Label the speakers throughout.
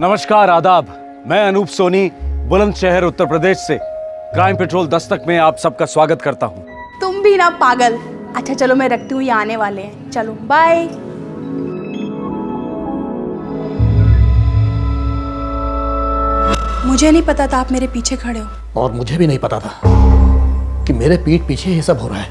Speaker 1: नमस्कार, आदाब। मैं अनूप सोनी बुलंदशहर उत्तर प्रदेश से क्राइम पेट्रोल दस्तक में आप सबका स्वागत करता हूँ।
Speaker 2: तुम भी ना पागल। अच्छा चलो मैं रखती हूँ, ये आने वाले हैं। चलो बाय। मुझे नहीं पता था आप मेरे पीछे खड़े हो।
Speaker 3: और मुझे भी नहीं पता था कि मेरे पीठ पीछे ये सब हो रहा है।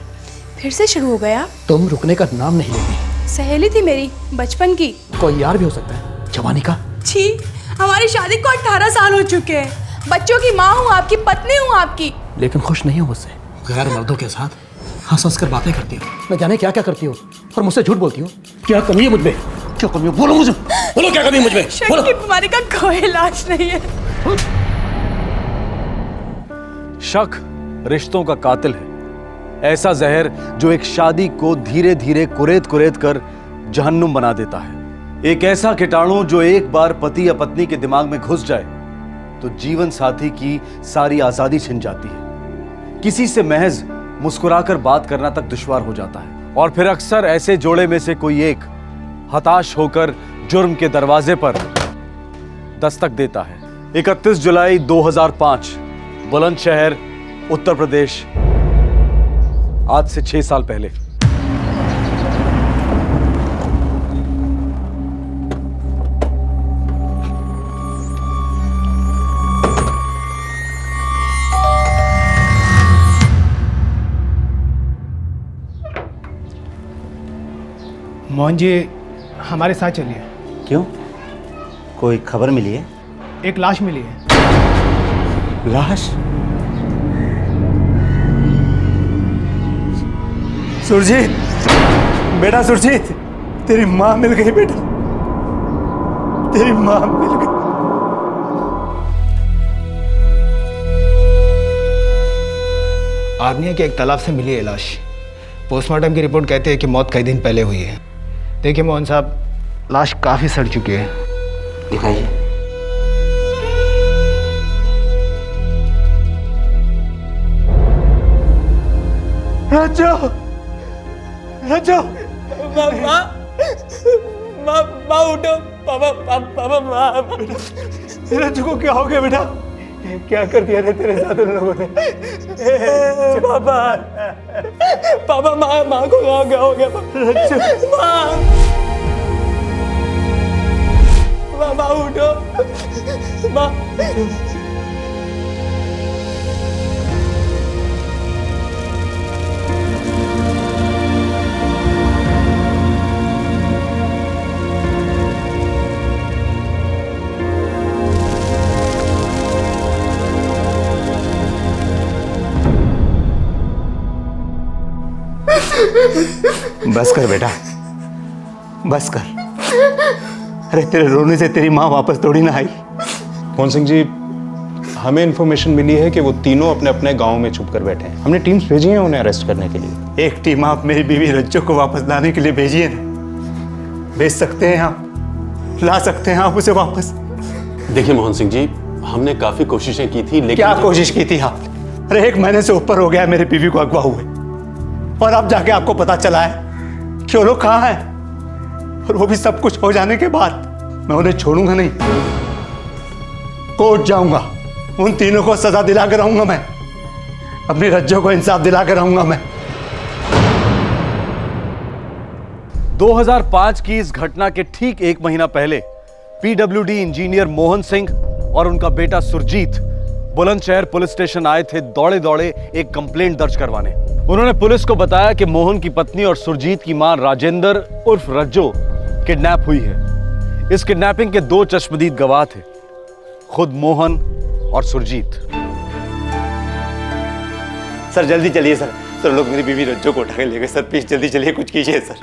Speaker 2: फिर से शुरू हो गया?
Speaker 3: तुम रुकने का नाम नहीं लेती।
Speaker 2: सहेली थी मेरी बचपन की।
Speaker 3: कोई यार भी हो सकता है, जवानी का।
Speaker 2: छी, हमारी शादी को 18 साल हो चुके हैं। बच्चों की माँ हूँ, आपकी पत्नी हूँ आपकी।
Speaker 3: लेकिन खुश नहीं हो मुझसे। गैर मर्दों के साथ हंस हंस कर बातें करती हो, न जाने क्या क्या करती हो, और मुझसे झूठ बोलती हो। क्या कमी है मुझमें? क्या कमी है? बोलो मुझे, बोलो क्या कमी है मुझमें?
Speaker 2: शक की बीमारी का कोई इलाज नहीं है।
Speaker 1: शक रिश्तों का कातिल है, ऐसा जहर जो एक शादी को धीरे धीरे कुरेद कुरेद कर जहन्नुम बना देता है। एक ऐसा कीटाणु जो एक बार पति या पत्नी के दिमाग में घुस जाए तो जीवन साथी की सारी आजादी छिन जाती है। किसी से महज मुस्कुराकर बात करना तक दुश्वार हो जाता है। और फिर अक्सर ऐसे जोड़े में से कोई एक हताश होकर जुर्म के दरवाजे पर दस्तक देता है। 31 जुलाई 2005 बुलंदशहर उत्तर प्रदेश, आज से 6 साल पहले।
Speaker 4: मोहन जी हमारे साथ चलिए।
Speaker 5: क्यों? कोई खबर मिली है?
Speaker 4: एक लाश मिली है।
Speaker 5: लाश? सुरजीत, बेटा सुरजीत, तेरी माँ मिल गई बेटा, तेरी माँ मिल गई।
Speaker 4: आर्निया के एक तालाब से मिली है लाश। पोस्टमार्टम की रिपोर्ट कहती है कि मौत कई दिन पहले हुई है। देखिए मोहन साहब, लाश काफी सड़ चुकी है।
Speaker 5: दिखाइए। रज्जो, रज्जो, माँ उठो, पापा माँ। रज्जो को क्या हो गया बेटा? क्या कर दिया रे तेरे साथ उन लोगों ने? पापा माँ को क्या हो गया? माँ उठो, माँ। बस कर बेटा, बस कर। अरे तेरे रोने से तेरी माँ वापस थोड़ी ना आई।
Speaker 6: मोहन सिंह जी, हमें इन्फॉर्मेशन मिली है कि वो तीनों अपने अपने गांव में छुप कर बैठे हैं। हमने टीम्स भेजी हैं उन्हें अरेस्ट करने के लिए।
Speaker 5: एक टीम आप मेरी बीवी रज्जो को वापस लाने के लिए भेजिए ना। भेज सकते हैं आप, ला सकते हैं आप उसे वापस।
Speaker 7: देखिए मोहन सिंह जी, हमने काफी कोशिशें की थी, लेकिन
Speaker 5: क्या कोशिश की थी आपने? अरे 1 महीने से ऊपर हो गया मेरी बीवी को अगवा हुए, और अब जाके आपको पता चला है कि वो लोग कहाँ हैं, और वो भी सब कुछ हो जाने के बाद। मैं उन्हें छोड़ूंगा नहीं, कोर्ट जाऊंगा, उन तीनों को सजा दिला कर आऊंगा। मैं अपनी रज्जो को इंसाफ दिला कर आऊंगा। मैं
Speaker 1: 2005 की इस घटना के ठीक 1 महीना पहले पीडब्ल्यूडी इंजीनियर मोहन सिंह और उनका बेटा सुरजीत बुलंदशहर पुलिस स्टेशन आए थे दौड़े दौड़े एक कंप्लेंट दर्ज करवाने। उन्होंने पुलिस को बताया कि मोहन की पत्नी और सुरजीत की मां राजेंद्र उर्फ रज्जो किडनैप हुई है। इस किडनैपिंग के 2 चश्मदीद गवाह थे, खुद मोहन और सुरजीत।
Speaker 5: सर जल्दी चलिए सर। सर लोग मेरी बीवी रज्जो को उठा के ले गए सर। प्लीज जल्दी चलिए, कुछ कीजिए सर।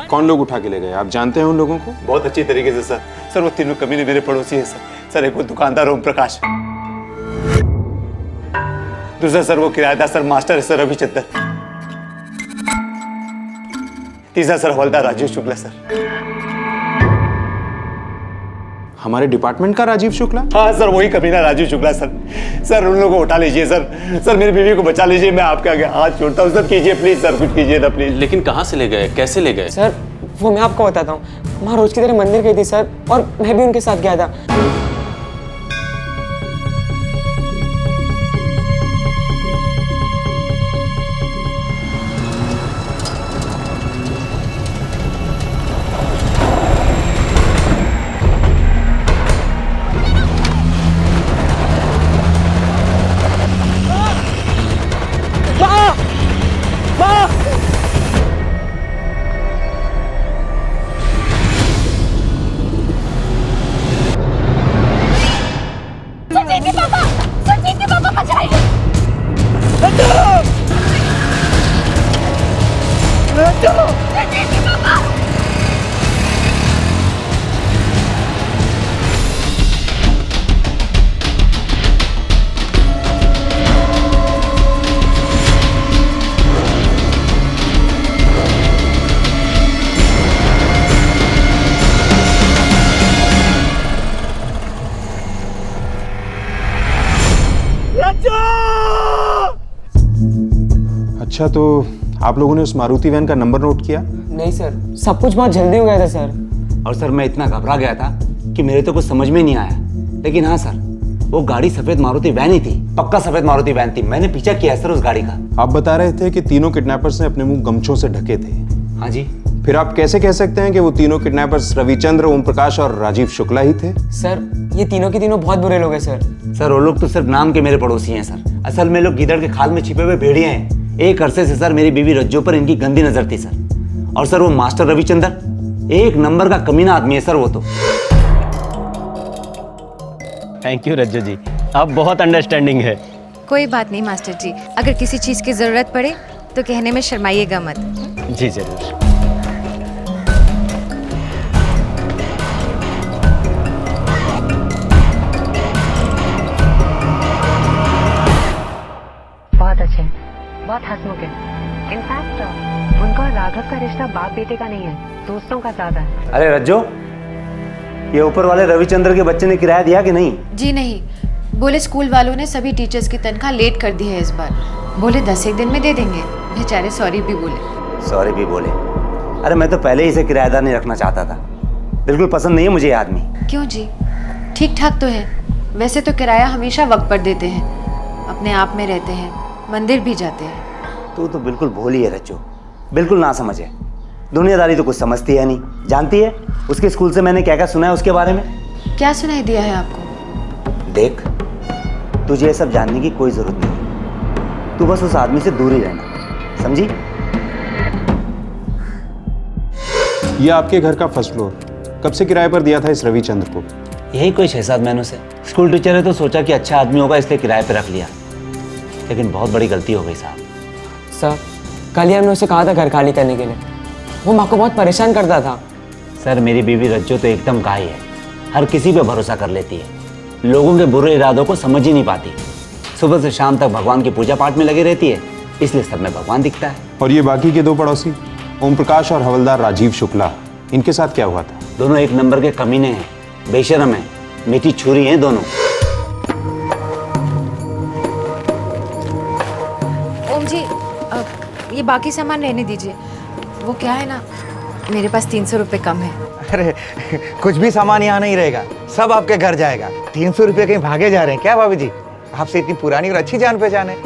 Speaker 6: कौन लोग उठा के ले गए? आप जानते हैं उन लोगों को?
Speaker 5: बहुत अच्छी तरीके से सर। सर वो तीनों कमीने मेरे पड़ोसी हैं सर। सर एक वो दुकानदार ओम प्रकाश, दूसरा सर वो किराएदार सर मास्टर है सर रविचंद्र, तीसरा सर हवलदार राजीव शुक्ला सर।
Speaker 6: हमारे डिपार्टमेंट का राजीव शुक्ला?
Speaker 5: हाँ सर, वही कमीना राजीव शुक्ला सर। सर उन लोगों को उठा लीजिए सर। सर मेरी बीवी को बचा लीजिए, मैं आपके आगे हाथ जोड़ता हूँ सर। कीजिए प्लीज सर, कुछ कीजिए ना प्लीज।
Speaker 7: लेकिन कहाँ से ले गए, कैसे ले गए?
Speaker 8: सर वो मैं आपको बताता हूँ। माँ रोज की तरह मंदिर गई थी सर, और मैं भी उनके साथ गया था।
Speaker 6: अच्छा, तो आप लोगों ने उस मारुति वैन का नंबर नोट किया?
Speaker 8: नहीं सर, सब कुछ बहुत जल्दी हो गया था सर।
Speaker 3: और सर मैं इतना घबरा गया था कि मेरे तो कुछ समझ में नहीं आया। लेकिन हाँ सर, वो गाड़ी सफेद मारुति वैन ही थी, पक्का सफेद मारुति वैन थी। मैंने पीछा किया है सर उस गाड़ी का।
Speaker 6: आप बता रहे थे कि तीनों किडनैपर्स ने अपने मुंह गमछों से ढके थे।
Speaker 3: हाँ जी।
Speaker 6: फिर आप कैसे कह सकते हैं कि वो तीनों किडनैपर्स रविचंद्र, ओम प्रकाश और राजीव शुक्ला ही थे?
Speaker 8: सर ये तीनों के तीनों बहुत बुरे लोग हैं सर।
Speaker 3: सर वो लोग तो सिर्फ नाम के मेरे पड़ोसी हैं सर। असल में लोग गीदड़ के खाल में छिपे हुए भेड़िए हैं। एक अरसे से सर मेरी बीवी रज्जो पर इनकी गंदी नजर थी सर। और सर वो मास्टर रविचंद्र एक नंबर का कमीना आदमी है सर वो तो।
Speaker 9: थैंक यू रज्जो जी, आप बहुत अंडरस्टैंडिंग है।
Speaker 10: कोई बात नहीं मास्टर जी, अगर किसी चीज़ की ज़रूरत पड़े तो कहने में शर्माइएगा मत।
Speaker 9: जी जरूर।
Speaker 11: बहुत अच्छे, बहुत हंसमुख है। इनफैक्ट उनका और राघव का रिश्ता बाप बेटे का नहीं है, दोस्तों का ज्यादा है।
Speaker 3: अरे रज्जो, ये ऊपर वाले रविचंद्र के बच्चे ने किराया दिया कि नहीं?
Speaker 10: जी नहीं, बोले स्कूल वालों ने सभी टीचर्स की तनख्वाह लेट कर दी है इस बार। बोले 10 दिन में दे देंगे। बेचारे सॉरी भी बोले।
Speaker 3: सॉरी भी बोले? अरे मैं तो पहले ही इसे किराएदार नहीं रखना चाहता था। बिल्कुल पसंद नहीं है मुझे ये आदमी।
Speaker 10: क्यों जी, ठीक ठाक तो है। वैसे तो किराया हमेशा वक्त पर देते हैं, अपने आप में रहते हैं, मंदिर भी जाते हैं।
Speaker 3: तू तो बिल्कुल भोली है रज्जो, बिल्कुल ना समझ है। दुनियादारी तो कुछ समझती है नहीं। जानती है उसके स्कूल से मैंने क्या क्या सुना है उसके बारे में?
Speaker 10: क्या सुनाई दिया है आपको?
Speaker 3: देख, तुझे ये सब जानने की कोई जरूरत नहीं। तू बस उस आदमी से दूर ही रहना, समझी?
Speaker 6: ये आपके घर का फर्स्ट फ्लोर कब से किराए पर दिया था इस रविचंद्र को?
Speaker 3: यही कोई 6-7 महीनों से। स्कूल टीचर है तो सोचा कि अच्छा आदमी होगा इसलिए किराए पे रख लिया, लेकिन बहुत बड़ी गलती हो गई साहब।
Speaker 8: सर कल ही हमने उसे कहा था घर खाली करने के लिए। वो माँ को बहुत परेशान करता था।
Speaker 3: सर मेरी बीवी रज्जो तो एकदम गाय है, हर किसी पे भरोसा कर लेती है, लोगों के बुरे इरादों को समझ ही नहीं पाती। सुबह से शाम तक भगवान की पूजा पाठ में लगी रहती है, इसलिए सब में भगवान दिखता है।
Speaker 6: और ये बाकी के दो पड़ोसी ओम प्रकाश और हवलदार राजीव शुक्ला, इनके साथ क्या हुआ था?
Speaker 3: दोनों एक नंबर के कमीने हैं, बेशरम हैं, मीठी छुरी हैं दोनों।
Speaker 10: ओम जी, ये बाकी सामान रहने दीजिए। वो क्या है ना, मेरे पास 300 रुपये कम है।
Speaker 12: अरे कुछ भी सामान यहाँ नहीं रहेगा, सब आपके घर जाएगा। 300 रुपये कहीं भागे जा रहे हैं क्या भाभी जी? आपसे इतनी पुरानी और अच्छी जान पहचान है,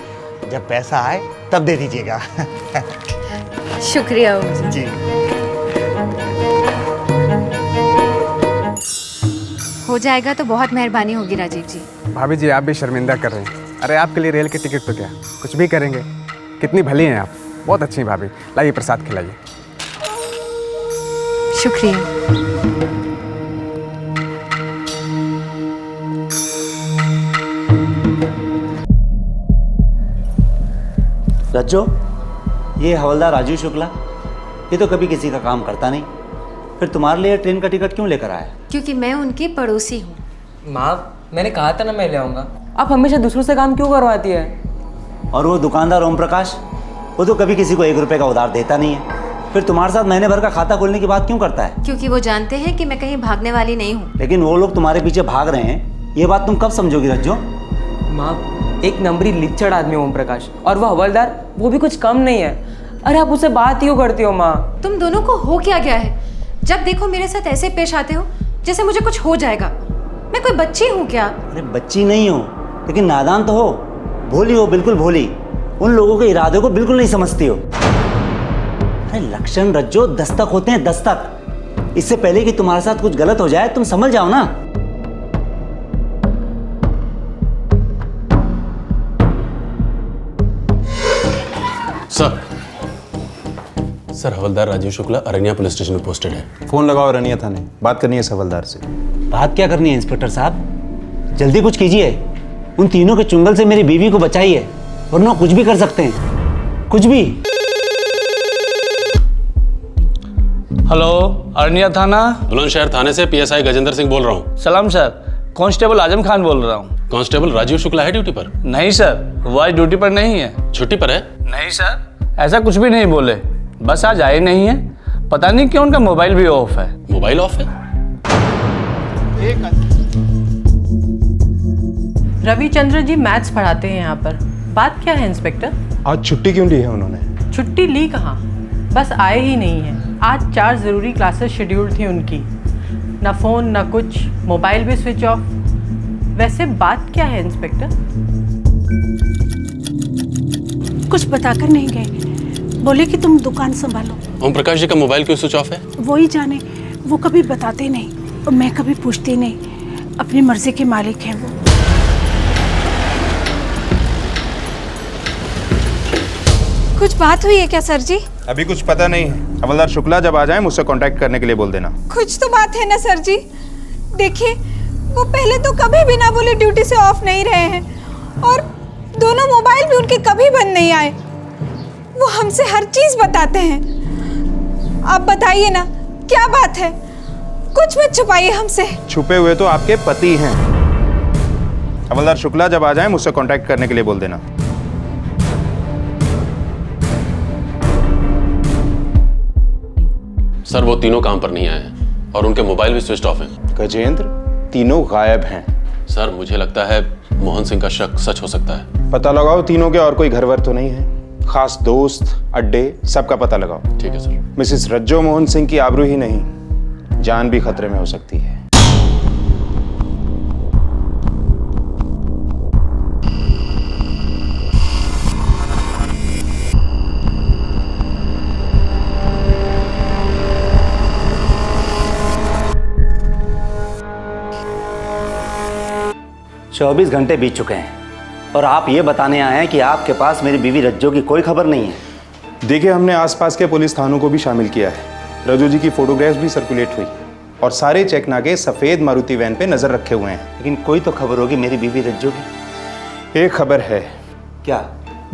Speaker 12: जब पैसा आए तब दे दीजिएगा।
Speaker 10: शुक्रिया ओम जी। हो जाएगा तो बहुत मेहरबानी होगी राजीव जी।
Speaker 13: भाभी जी आप भी शर्मिंदा कर रहे हैं। अरे आपके लिए रेल के टिकट तो क्या, कुछ भी करेंगे। कितनी भली हैं आप, बहुत अच्छी भाभी। लाइए प्रसाद खिलाइए।
Speaker 10: शुक्रिया।
Speaker 3: रज्जो, ये हवलदार राजीव शुक्ला, ये तो कभी किसी का काम करता नहीं, फिर तुम्हारे लिए ट्रेन का टिकट क्यों लेकर आया?
Speaker 10: क्योंकि मैं उनकी पड़ोसी हूँ।
Speaker 8: माँ मैंने कहा था ना मैं ले आऊँगा। आप हमेशा दूसरों से काम क्यों करवाती है?
Speaker 3: और वो दुकानदार ओम प्रकाश, वो तो कभी किसी को 1 रुपये का उधार देता नहीं है, फिर तुम्हारे साथ महीने भर का खाता खोलने की बात क्यों करता है?
Speaker 10: क्योंकि वो जानते हैं कि मैं कहीं भागने वाली नहीं हूँ।
Speaker 3: लेकिन वो लोग तुम्हारे पीछे भाग रहे हैं, ये बात तुम कब समझोगी रज्जो?
Speaker 8: माँ एक नंबरी लिच्चड़ आदमी ओम प्रकाश, और वो हवलदार वो भी कुछ कम नहीं है। अरे आप उससे बात क्यों करती हो माँ?
Speaker 10: तुम दोनों को हो क्या गया है? जब देखो मेरे साथ ऐसे पेश आते हो जैसे मुझे कुछ हो जाएगा। मैं कोई बच्ची हूँ क्या?
Speaker 3: अरे बच्ची नहीं हो, लेकिन नादान तो हो, भोली हो, बिल्कुल भोली। उन लोगों के इरादों को बिल्कुल नहीं समझती हो। अरे लक्षण रज्जो दस्तक होते हैं, दस्तक। इससे पहले कि तुम्हारे साथ कुछ गलत हो जाए तुम समझ जाओ ना।
Speaker 7: सर हवलदार राजीव शुक्ला अरनिया पुलिस स्टेशन में पोस्टेड है।
Speaker 6: फोन लगाओ रनिया थाने, बात करनी है हवलदार से।
Speaker 3: बात क्या करनी है इंस्पेक्टर साहब? जल्दी कुछ कीजिए, उन तीनों के चुंगल से मेरी बीवी को बचाइए, वरना कुछ भी कर सकते हैं, कुछ भी।
Speaker 14: हेलो, अरनिया थाना।
Speaker 7: बुलंदशहर थाने से पीएसआई गजेंद्र सिंह बोल रहा हूँ।
Speaker 14: सलाम सर, कांस्टेबल आजम खान बोल रहा हूँ।
Speaker 7: कांस्टेबल राजीव शुक्ला है ड्यूटी पर?
Speaker 14: नहीं सर, वो आज ड्यूटी पर नहीं है।
Speaker 7: छुट्टी पर है?
Speaker 14: नहीं सर, ऐसा कुछ भी नहीं बोले, बस आज आए नहीं है। पता नहीं क्यों उनका मोबाइल भी ऑफ है।
Speaker 7: मोबाइल ऑफ है?
Speaker 11: रविचंद्र जी मैथ्स पढ़ाते हैं यहाँ पर। बात क्या है इंस्पेक्टर?
Speaker 6: आज छुट्टी क्यों ली है उन्होंने?
Speaker 11: छुट्टी ली कहाँ, बस आए ही नहीं है। आज 4 ज़रूरी क्लासेस शेड्यूल थी उनकी, ना फ़ोन ना कुछ, मोबाइल भी स्विच ऑफ। वैसे बात क्या है इंस्पेक्टर?
Speaker 2: कुछ बताकर नहीं गए, बोले कि तुम दुकान संभालो।
Speaker 7: ओम प्रकाश जी का मोबाइल क्यों स्विच ऑफ है?
Speaker 2: वो ही जाने, वो कभी बताते नहीं और मैं कभी पूछती नहीं। अपनी मर्जी के मालिक हैं वो। कुछ बात हुई है क्या सर जी?
Speaker 6: अभी कुछ पता नहीं है। हवलदार शुक्ला जब आ जाए मुझसे कांटेक्ट करने के लिए बोल देना।
Speaker 2: कुछ तो बात है ना सर जी। देखिए, वो पहले तो कभी बिना बोले ड्यूटी से ऑफ नहीं रहे हैं और दोनों मोबाइल भी उनके कभी बंद नहीं आए। वो हमसे हर चीज बताते हैं। आप बताइए ना, क्या बात है? कुछ मत छुपाइए हमसे।
Speaker 6: छुपे हुए तो आपके पति हैं। हवलदार शुक्ला जब आ जाए मुझसे कांटेक्ट करने के लिए बोल देना।
Speaker 7: सर वो तीनों काम पर नहीं आए हैं और उनके मोबाइल भी स्विच ऑफ हैं।
Speaker 6: गजेंद्र, तीनों गायब हैं।
Speaker 7: सर मुझे लगता है मोहन सिंह का शक सच हो सकता है।
Speaker 6: पता लगाओ तीनों के और कोई घर वर तो नहीं है। खास दोस्त, अड्डे, सबका पता लगाओ।
Speaker 7: ठीक है सर।
Speaker 6: मिसेस रज्जो मोहन सिंह की आबरू ही नहीं, जान भी खतरे में हो सकती है।
Speaker 3: चौबीस घंटे बीत चुके हैं और आप ये बताने आए हैं कि आपके पास मेरी बीवी रज्जो की कोई खबर नहीं है।
Speaker 6: देखिए, हमने आसपास के पुलिस थानों को भी शामिल किया है। रज्जो जी की फोटोग्राफ्स भी सर्कुलेट हुई और सारे चेक नाके सफेद मारुति वैन पे नजर रखे हुए हैं।
Speaker 3: लेकिन कोई तो खबर होगी मेरी बीवी रज्जो की।
Speaker 6: एक खबर है।
Speaker 3: क्या?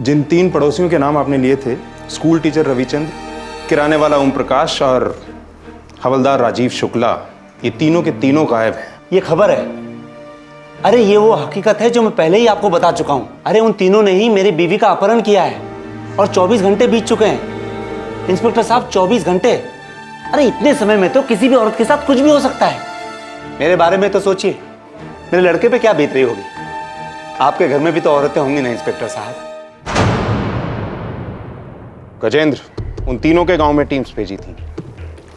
Speaker 6: जिन 3 पड़ोसियों के नाम आपने लिए थे, स्कूल टीचर रविचंद्र, किराने वाला ओम प्रकाश और हवलदार राजीव शुक्ला, ये तीनों के तीनों गायब हैं।
Speaker 3: ये खबर है? अरे ये वो हकीकत है जो मैं पहले ही आपको बता चुका हूं। अरे उन तीनों ने ही मेरी बीवी का अपहरण किया है और 24 घंटे बीत चुके हैं। इंस्पेक्टर साहब, 24 घंटे! अरे इतने समय में तो किसी भी औरत के साथ कुछ भी हो सकता है। मेरे बारे में तो सोचिए, मेरे लड़के पे क्या बीत रही होगी। आपके घर में भी तो औरतें होंगी ना इंस्पेक्टर साहब।
Speaker 6: गजेंद्र, उन तीनों के गांव में टीम्स भेजी थी,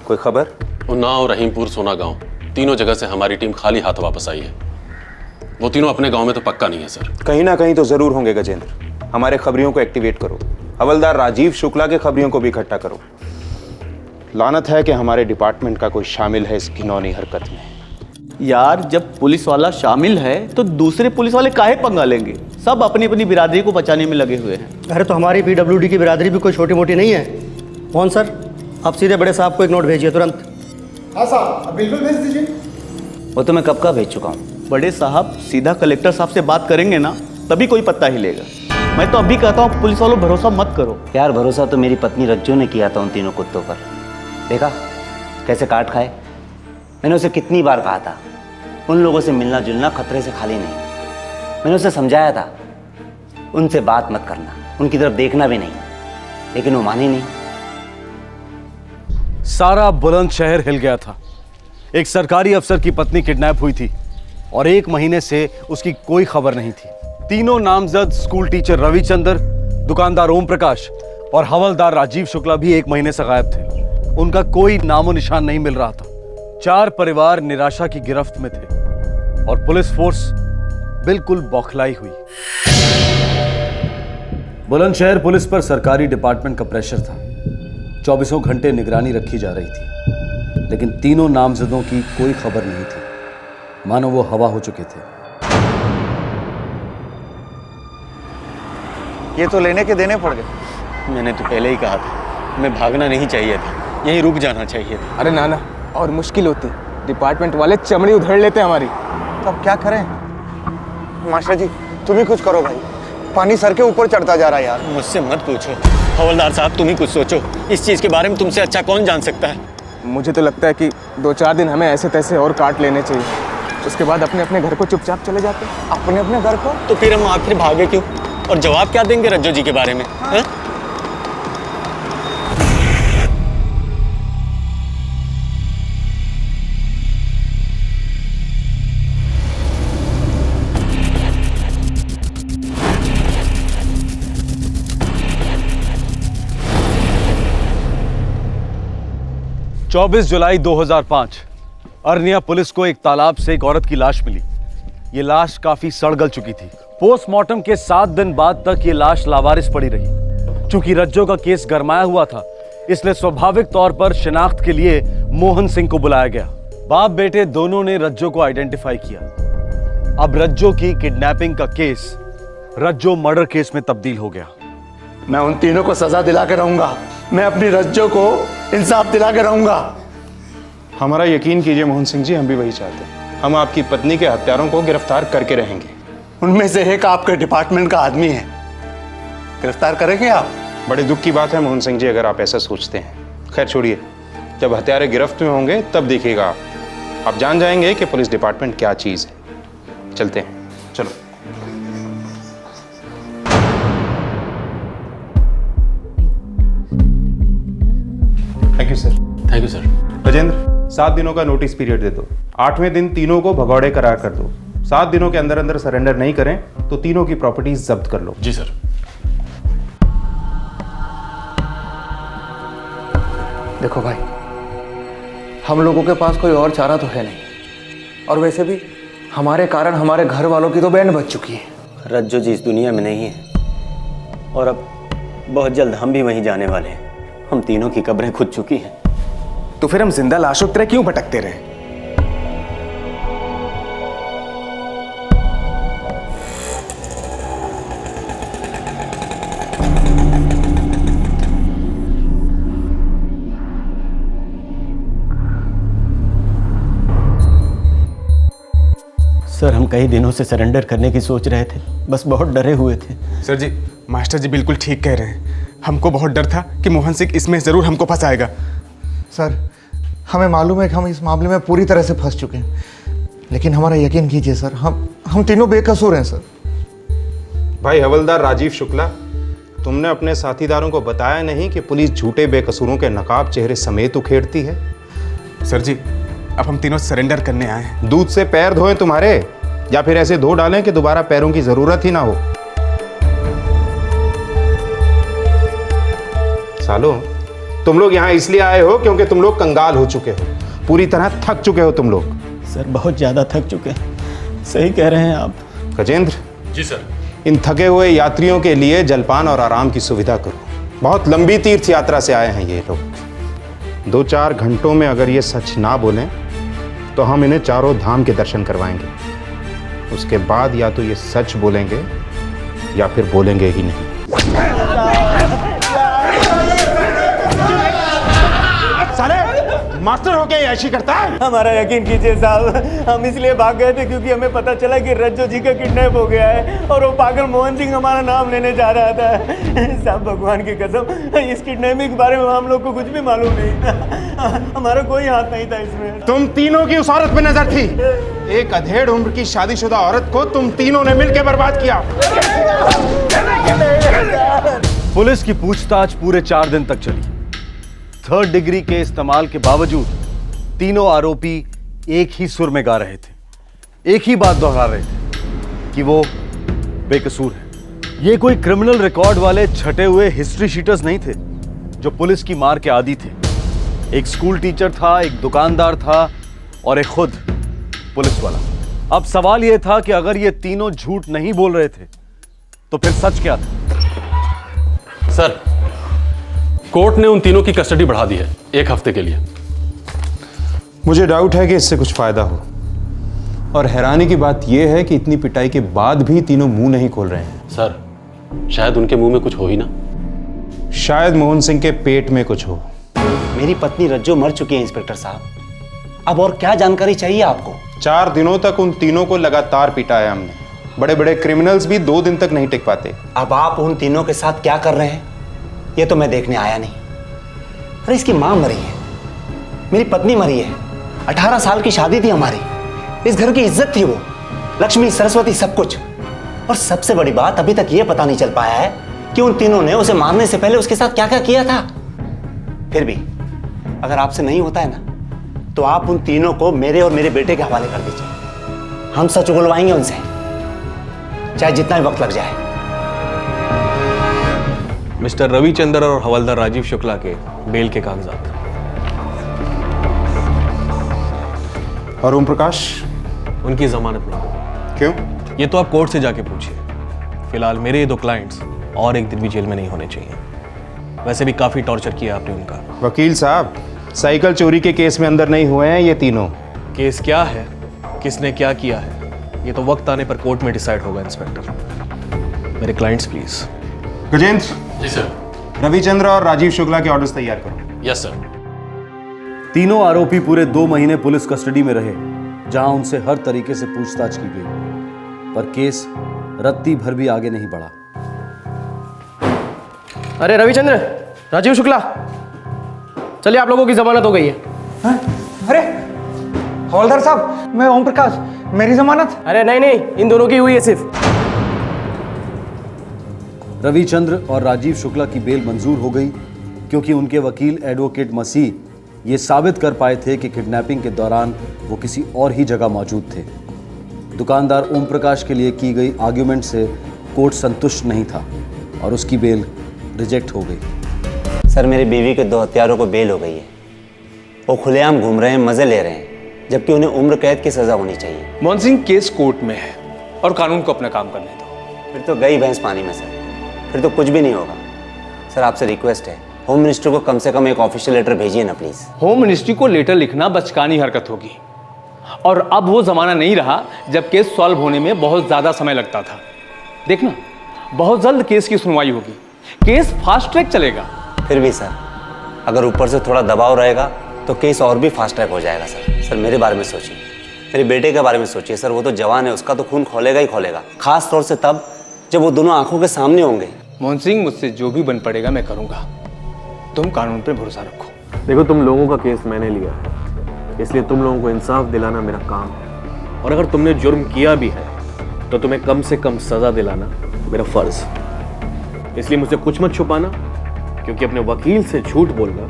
Speaker 6: कोई खबर?
Speaker 7: उन्नाव, रहीमपुर, सोना गांव, तीनों जगह से हमारी टीम खाली हाथ वापस आई है। वो तीनों अपने गांव में तो पक्का नहीं है सर।
Speaker 6: कहीं ना कहीं तो जरूर होंगे गजेंद्र। हमारे खबरियों को एक्टिवेट करो, हवलदार राजीव शुक्ला के खबरियों को भी इकट्ठा करो। लानत है कि हमारे डिपार्टमेंट का कोई शामिल है इस घिनौनी हरकत में।
Speaker 9: यार, जब पुलिस वाला शामिल है तो दूसरे पुलिस वाले काहे पंगा लेंगे? सब अपनी अपनी बिरादरी को बचाने में लगे हुए हैं।
Speaker 15: अरे तो हमारी पीडब्ल्यूडी की बिरादरी भी कोई छोटी मोटी नहीं है। मोहन सर, आप सीधे बड़े साहब को एक नोट भेजिए तुरंत।
Speaker 16: हाँ साहब, बिल्कुल भेज दीजिए।
Speaker 3: वो तो मैं कब का भेज चुका हूँ।
Speaker 9: बड़े साहब सीधा कलेक्टर साहब से बात करेंगे ना, तभी कोई पत्ता हिलेगा। मैं तो अभी कहता हूँ पुलिस वालों भरोसा मत करो।
Speaker 3: यार भरोसा तो मेरी पत्नी रज्जो ने किया था उन तीनों कुत्तों पर। देखा कैसे काट खाए। मैंने उसे कितनी बार कहा था, उन लोगों से मिलना जुलना खतरे से खाली नहीं। मैंने उसे समझाया था, उनसे बात मत करना, उनकी तरफ देखना भी नहीं, लेकिन वो मानी नहीं।
Speaker 1: सारा बुलंदशहर हिल गया था। एक सरकारी अफसर की पत्नी किडनैप हुई थी और 1 महीने से उसकी कोई खबर नहीं थी। तीनों नामजद स्कूल टीचर रविचंद्र, दुकानदार ओम प्रकाश और हवलदार राजीव शुक्ला भी 1 महीने से गायब थे। उनका कोई नामो निशान नहीं मिल रहा था। 4 परिवार निराशा की गिरफ्त में थे और पुलिस फोर्स बिल्कुल बौखलाई हुई। बुलंदशहर पुलिस पर सरकारी डिपार्टमेंट का प्रेशर था। 24 घंटे निगरानी रखी जा रही थी, लेकिन तीनों नामजदों की कोई खबर नहीं थी, मानो वो हवा हो चुके थे।
Speaker 12: ये तो लेने के देने पड़ गए।
Speaker 9: मैंने तो पहले ही कहा था, हमें भागना नहीं चाहिए था, यहीं रुक जाना चाहिए था।
Speaker 13: अरे नाना, और मुश्किल होती, डिपार्टमेंट वाले चमड़ी उधेड़ लेते हमारी।
Speaker 12: तो अब क्या करें? मास्टर जी तुम ही कुछ करो भाई, पानी सर के ऊपर चढ़ता जा रहा है यार।
Speaker 9: मुझसे मत पूछो हवलदार साहब, तुम ही कुछ सोचो। इस चीज़ के बारे में तुमसे अच्छा कौन जान सकता है।
Speaker 13: मुझे तो लगता है कि 2-4 दिन हमें ऐसे तैसे और काट लेने चाहिए, उसके बाद अपने अपने घर को चुपचाप चले जाते।
Speaker 12: अपने अपने घर को?
Speaker 9: तो फिर हम आखिर भागे क्यों? और जवाब क्या देंगे रज्जो जी के बारे में? हाँ?
Speaker 1: 24 जुलाई 2005 अरनिया पुलिस को एक तालाब से एक औरत की लाश मिली। ये लाश काफी सड़-गल चुकी थी। पोस्टमार्टम के 7 दिन बाद तक ये लाश लावारिस पड़ी रही। चूंकि रज्जो का केस गरमाया हुआ था, इसलिए स्वाभाविक तौर पर शिनाख्त के लिए मोहन सिंह को बुलाया गया। बाप बेटे दोनों ने रज्जो को आइडेंटिफाई किया। अब रज्जो की किडनैपिंग का केस रज्जो मर्डर केस में तब्दील हो गया।
Speaker 5: मैं उन तीनों को सजा दिला के रहूंगा। मैं अपनी रज्जो को इंसाफ दिला के रहूंगा।
Speaker 6: हमारा यकीन कीजिए मोहन सिंह जी, हम भी वही चाहते हैं। हम आपकी पत्नी के हत्यारों को गिरफ्तार करके रहेंगे।
Speaker 5: उनमें से एक आपके डिपार्टमेंट का आदमी है, गिरफ्तार करेंगे आप?
Speaker 6: बड़े दुख की बात है मोहन सिंह जी, अगर आप ऐसा सोचते हैं। खैर छोड़िए, जब हत्यारे गिरफ्त में होंगे तब देखिएगा आप जान जाएंगे कि पुलिस डिपार्टमेंट क्या चीज़ है। चलते हैं, चलो। Thank you sir.
Speaker 7: Thank you sir.
Speaker 6: Gajendra, 7 दिनों का नोटिस पीरियड दे दो। 8वें दिन तीनों को भगौड़े करार कर दो। 7 दिनों के अंदर अंदर सरेंडर नहीं करें तो तीनों की प्रॉपर्टीज जब्त कर लो।
Speaker 7: जी सर।
Speaker 17: देखो भाई, हम लोगों के पास कोई और चारा तो है नहीं, और वैसे भी हमारे कारण हमारे घर वालों की तो बैंड बज चुकी है।
Speaker 9: रज्जो जी इस दुनिया में नहीं है और अब बहुत जल्द हम भी वहीं जाने वाले हैं। हम तीनों की कब्रें खुद चुकी हैं।
Speaker 13: तो फिर हम जिंदा लाशों की तरह क्यों भटकते रहे?
Speaker 9: सर, हम कई दिनों से सरेंडर करने की सोच रहे थे, बस बहुत डरे हुए थे।
Speaker 13: सर जी, मास्टर जी बिल्कुल ठीक कह रहे हैं। हमको बहुत डर था कि मोहन सिंह इसमें जरूर हमको फंसाएगा।
Speaker 12: सर, हमें मालूम है कि हम इस मामले में पूरी तरह से फंस चुके हैं, लेकिन हमारा यकीन कीजिए सर, हम तीनों बेकसूर हैं सर।
Speaker 6: भाई हवलदार राजीव शुक्ला, तुमने अपने साथीदारों को बताया नहीं कि पुलिस झूठे बेकसूरों के नकाब चेहरे समेत उखेड़ती है?
Speaker 13: सर जी, अब हम तीनों सरेंडर करने आए हैं।
Speaker 6: दूध से पैर धोएं तुम्हारे, या फिर ऐसे धो डालें कि दोबारा पैरों की जरूरत ही ना हो। सालो, तुम लोग यहाँ इसलिए आए हो क्योंकि तुम लोग कंगाल हो चुके हो, पूरी तरह थक चुके हो तुम लोग।
Speaker 9: सर, बहुत ज्यादा थक चुके हैं। सही कह रहे हैं आप।
Speaker 6: गजेंद्र
Speaker 7: जी सर।
Speaker 6: इन थके हुए यात्रियों के लिए जलपान और आराम की सुविधा करो। बहुत लंबी तीर्थ यात्रा से आए हैं ये लोग। 2-4 घंटों में अगर ये सच ना बोलें तो हम इन्हें चारों धाम के दर्शन करवाएंगे। उसके बाद या तो ये सच बोलेंगे या फिर बोलेंगे ही नहीं।
Speaker 5: साले, मास्टर होके ऐसी करता है?
Speaker 9: हमारा यकीन कीजिए साहब, हम इसलिए भाग गए थे क्योंकि हमें पता चला कि रज्जो जी का किडनैप हो गया है और वो पागल मोहन सिंह हमारा नाम लेने जा रहा था। साहब, भगवान की कसम, इस किडनैपिंग के बारे में हम लोग को कुछ भी मालूम नहीं था। हमारा कोई हाथ नहीं था इसमें।
Speaker 6: तुम तीनों की उस औरत पे नजर थी। एक अधेड़ उम्र की शादीशुदा औरत को तुम तीनों ने मिलकर बर्बाद किया।
Speaker 1: पुलिस की पूछताछ पूरे 4 दिन तक चली। 3rd डिग्री के इस्तेमाल के बावजूद तीनों आरोपी एक ही सुर में गा रहे थे, एक ही बात दोहरा रहे थे कि वो बेकसूर है। ये कोई क्रिमिनल रिकॉर्ड वाले छटे हुए हिस्ट्री शीटर्स नहीं थे जो पुलिस की मार के आदी थे। एक स्कूल टीचर था, एक दुकानदार था और एक खुद पुलिस वाला। अब सवाल यह था कि अगर ये तीनों झूठ नहीं बोल रहे थे तो फिर सच क्या था?
Speaker 7: सर, कोर्ट ने उन तीनों की कस्टडी बढ़ा दी है 1 हफ्ते के लिए।
Speaker 6: मुझे डाउट है कि इससे कुछ फायदा हो, और हैरानी की बात यह है कि इतनी पिटाई के बाद भी तीनों मुंह नहीं खोल रहे हैं।
Speaker 7: सर, शायद उनके मुंह में कुछ हो ही ना।
Speaker 6: शायद मोहन सिंह के पेट में कुछ हो।
Speaker 3: मेरी पत्नी रज्जो मर चुकी है इंस्पेक्टर साहब। अब और क्या जानकारी चाहिए आपको?
Speaker 6: 4 दिनों तक उन तीनों को लगातार पिटाया हमने। बड़े बड़े क्रिमिनल्स भी 2 दिन तक नहीं टिक पाते।
Speaker 3: अब आप उन तीनों के साथ क्या कर रहे हैं ये तो मैं देखने आया नहीं। अरे इसकी मां मरी है, मेरी पत्नी मरी है, 18 साल की शादी थी हमारी, इस घर की इज्जत थी वो, लक्ष्मी सरस्वती सब कुछ। और सबसे बड़ी बात, अभी तक ये पता नहीं चल पाया है कि उन तीनों ने उसे मारने से पहले उसके साथ क्या क्या किया था। फिर भी अगर आपसे नहीं होता है ना तो आप उन तीनों को मेरे और मेरे बेटे के हवाले कर दीजिए। हम सच उगलवाएंगे उनसे, चाहे जितना भी वक्त लग जाए।
Speaker 18: मिस्टर रविचंद्र और हवलदार राजीव शुक्ला के बेल के कागजात।
Speaker 6: और ओम प्रकाश?
Speaker 18: उनकी जमानत नहीं।
Speaker 6: क्यों?
Speaker 18: ये तो आप कोर्ट से जाके पूछिए। फिलहाल मेरे ये 2 क्लाइंट्स और 1 दिन भी जेल में नहीं होने चाहिए। वैसे भी काफी टॉर्चर किया आपने उनका।
Speaker 6: वकील साहब, साइकिल चोरी के केस में अंदर नहीं हुए हैं ये तीनों।
Speaker 18: केस क्या है, किसने क्या किया है, ये तो वक्त आने पर कोर्ट में डिसाइड होगा। इंस्पेक्टर, मेरे क्लाइंट्स प्लीज।
Speaker 6: गजेंद्र।
Speaker 7: जी सर।
Speaker 6: रविचंद्र और राजीव शुक्ला के ऑर्डर्स तैयार करो।
Speaker 7: Yes sir.
Speaker 1: तीनों आरोपी पूरे 2 महीने पुलिस कस्टडी में रहे, जहां उनसे हर तरीके से पूछताछ की गई, पर केस रत्ती भर भी आगे नहीं बढ़ा।
Speaker 15: अरे रविचंद्र, राजीव शुक्ला, चलिए आप लोगों की जमानत हो गई है।
Speaker 12: हाँ? अरे हवलदार साहब, मैं ओम प्रकाश, मेरी जमानत?
Speaker 15: अरे नहीं नहीं, इन दोनों की हुई है सिर्फ।
Speaker 1: रविचंद्र और राजीव शुक्ला की बेल मंजूर हो गई क्योंकि उनके वकील एडवोकेट मसीह ये साबित कर पाए थे कि किडनैपिंग के दौरान वो किसी और ही जगह मौजूद थे। दुकानदार ओम प्रकाश के लिए की गई आर्ग्यूमेंट से कोर्ट संतुष्ट नहीं था और उसकी बेल रिजेक्ट हो गई।
Speaker 3: सर, मेरी बीवी के 2 हत्यारों को बेल हो गई है। वो खुलेआम घूम रहे हैं, मजे ले रहे हैं, जबकि उन्हें उम्र कैद की सजा होनी चाहिए।
Speaker 13: मोहन सिंह, केस कोर्ट में है और कानून को अपना काम करने दो।
Speaker 3: फिर तो गई भैंस पानी में सर, फिर तो कुछ भी नहीं होगा। सर, आपसे रिक्वेस्ट है, होम मिनिस्टर को कम से कम एक ऑफिशियल लेटर भेजिए ना प्लीज।
Speaker 14: होम मिनिस्ट्री को लेटर लिखना बचकानी हरकत होगी, और अब वो जमाना नहीं रहा जब केस सॉल्व होने में बहुत ज्यादा समय लगता था। देखना, बहुत जल्द केस की सुनवाई होगी, केस फास्ट ट्रैक चलेगा।
Speaker 3: फिर भी सर, अगर ऊपर से थोड़ा दबाव रहेगा तो केस और भी फास्ट ट्रैक हो जाएगा। सर मेरे बारे में सोचिए, मेरे बेटे के बारे में सोचिए। सर, वो तो जवान है, उसका तो खून खोलेगा ही खोलेगा, खास तौर से तब जब वो दोनों आंखों के सामने होंगे।
Speaker 13: मोहन सिंह, मुझसे जो भी बन पड़ेगा मैं करूंगा, तुम कानून पे भरोसा रखो।
Speaker 18: देखो, तुम लोगों का केस मैंने लिया है, इसलिए तुम लोगों को इंसाफ दिलाना मेरा काम है, और अगर तुमने जुर्म किया भी है तो तुम्हें कम से कम सजा दिलाना मेरा फर्ज। इसलिए मुझसे कुछ मत छुपाना, क्योंकि अपने वकील से झूठ बोलना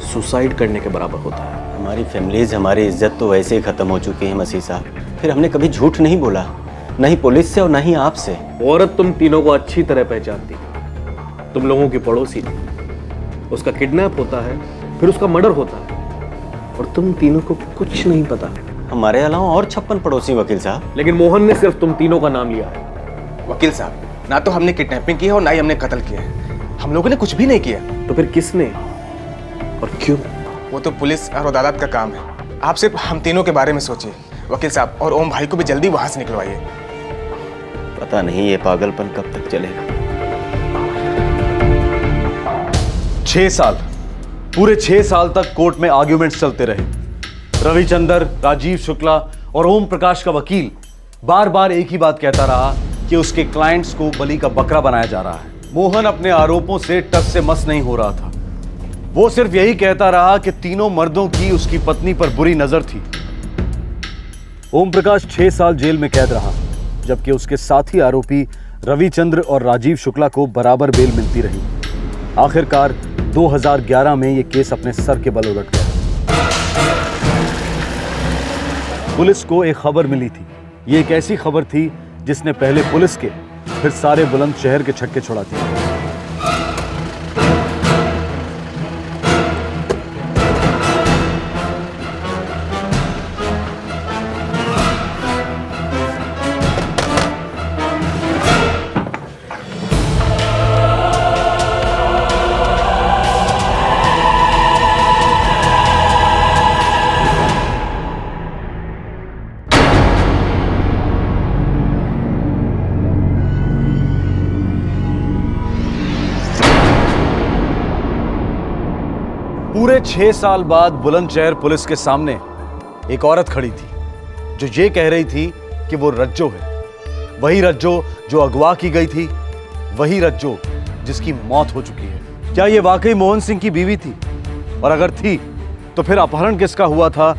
Speaker 18: सुसाइड करने के बराबर होता है।
Speaker 3: हमारी फैमिलीज, हमारी इज्जत तो वैसे ही खत्म हो चुकी है मसीह साहब। फिर हमने कभी झूठ नहीं बोला, न ही पुलिस से और न ही आपसे।
Speaker 18: औरत तुम तीनों को अच्छी तरह पहचानती, तुम लोगों की पड़ोसी थी, उसका किडनैप होता है, फिर उसका मर्डर होता है, और तुम तीनों को कुछ नहीं पता।
Speaker 3: हमारे अलावा और 56 पड़ोसी वकील साहब।
Speaker 18: लेकिन मोहन ने सिर्फ तुम तीनों का नाम लिया है।
Speaker 13: वकील साहब, ना तो हमने किडनैपिंग की है और ना ही हमने कत्ल किया है। हम लोगों ने कुछ भी नहीं किया।
Speaker 18: तो फिर किसने और क्यों?
Speaker 13: वो तो पुलिस और अदालत का काम है। आप सिर्फ हम तीनों के बारे में सोचिए वकील साहब, और ओम भाई को भी जल्दी वहां से निकलवाइए।
Speaker 3: पता नहीं ये पागलपन कब तक चलेगा।
Speaker 1: 6 साल, पूरे 6 साल तक कोर्ट में आर्ग्यूमेंट्स चलते रहे। रविचंद्र, राजीव शुक्ला और ओम प्रकाश का वकील बार बार एक ही बात कहता रहा कि उसके क्लाइंट्स को बलि का बकरा बनाया जा रहा है। मोहन अपने आरोपों से टस से मस नहीं हो रहा था। वो सिर्फ यही कहता रहा कि तीनों मर्दों की उसकी पत्नी पर बुरी नजर थी। ओम प्रकाश 6 साल जेल में कैद रहा, जबकि उसके साथी आरोपी रविचंद्र और राजीव शुक्ला को बराबर बेल मिलती रही। आखिरकार 2011 में यह केस अपने सर के बल उलट गया। पुलिस को एक खबर मिली थी। ये एक ऐसी खबर थी जिसने पहले पुलिस के, फिर सारे बुलंदशहर के छक्के छुड़ा दिए। 6 साल बाद बुलंदशहर पुलिस के सामने एक औरत खड़ी थी जो ये कह रही थी कि वो रज्जो है, वही रज्जो जो अगवा की गई थी, वही रज्जो जिसकी मौत हो चुकी है। क्या ये वाकई मोहन सिंह की बीवी थी? और अगर थी तो फिर अपहरण किसका हुआ था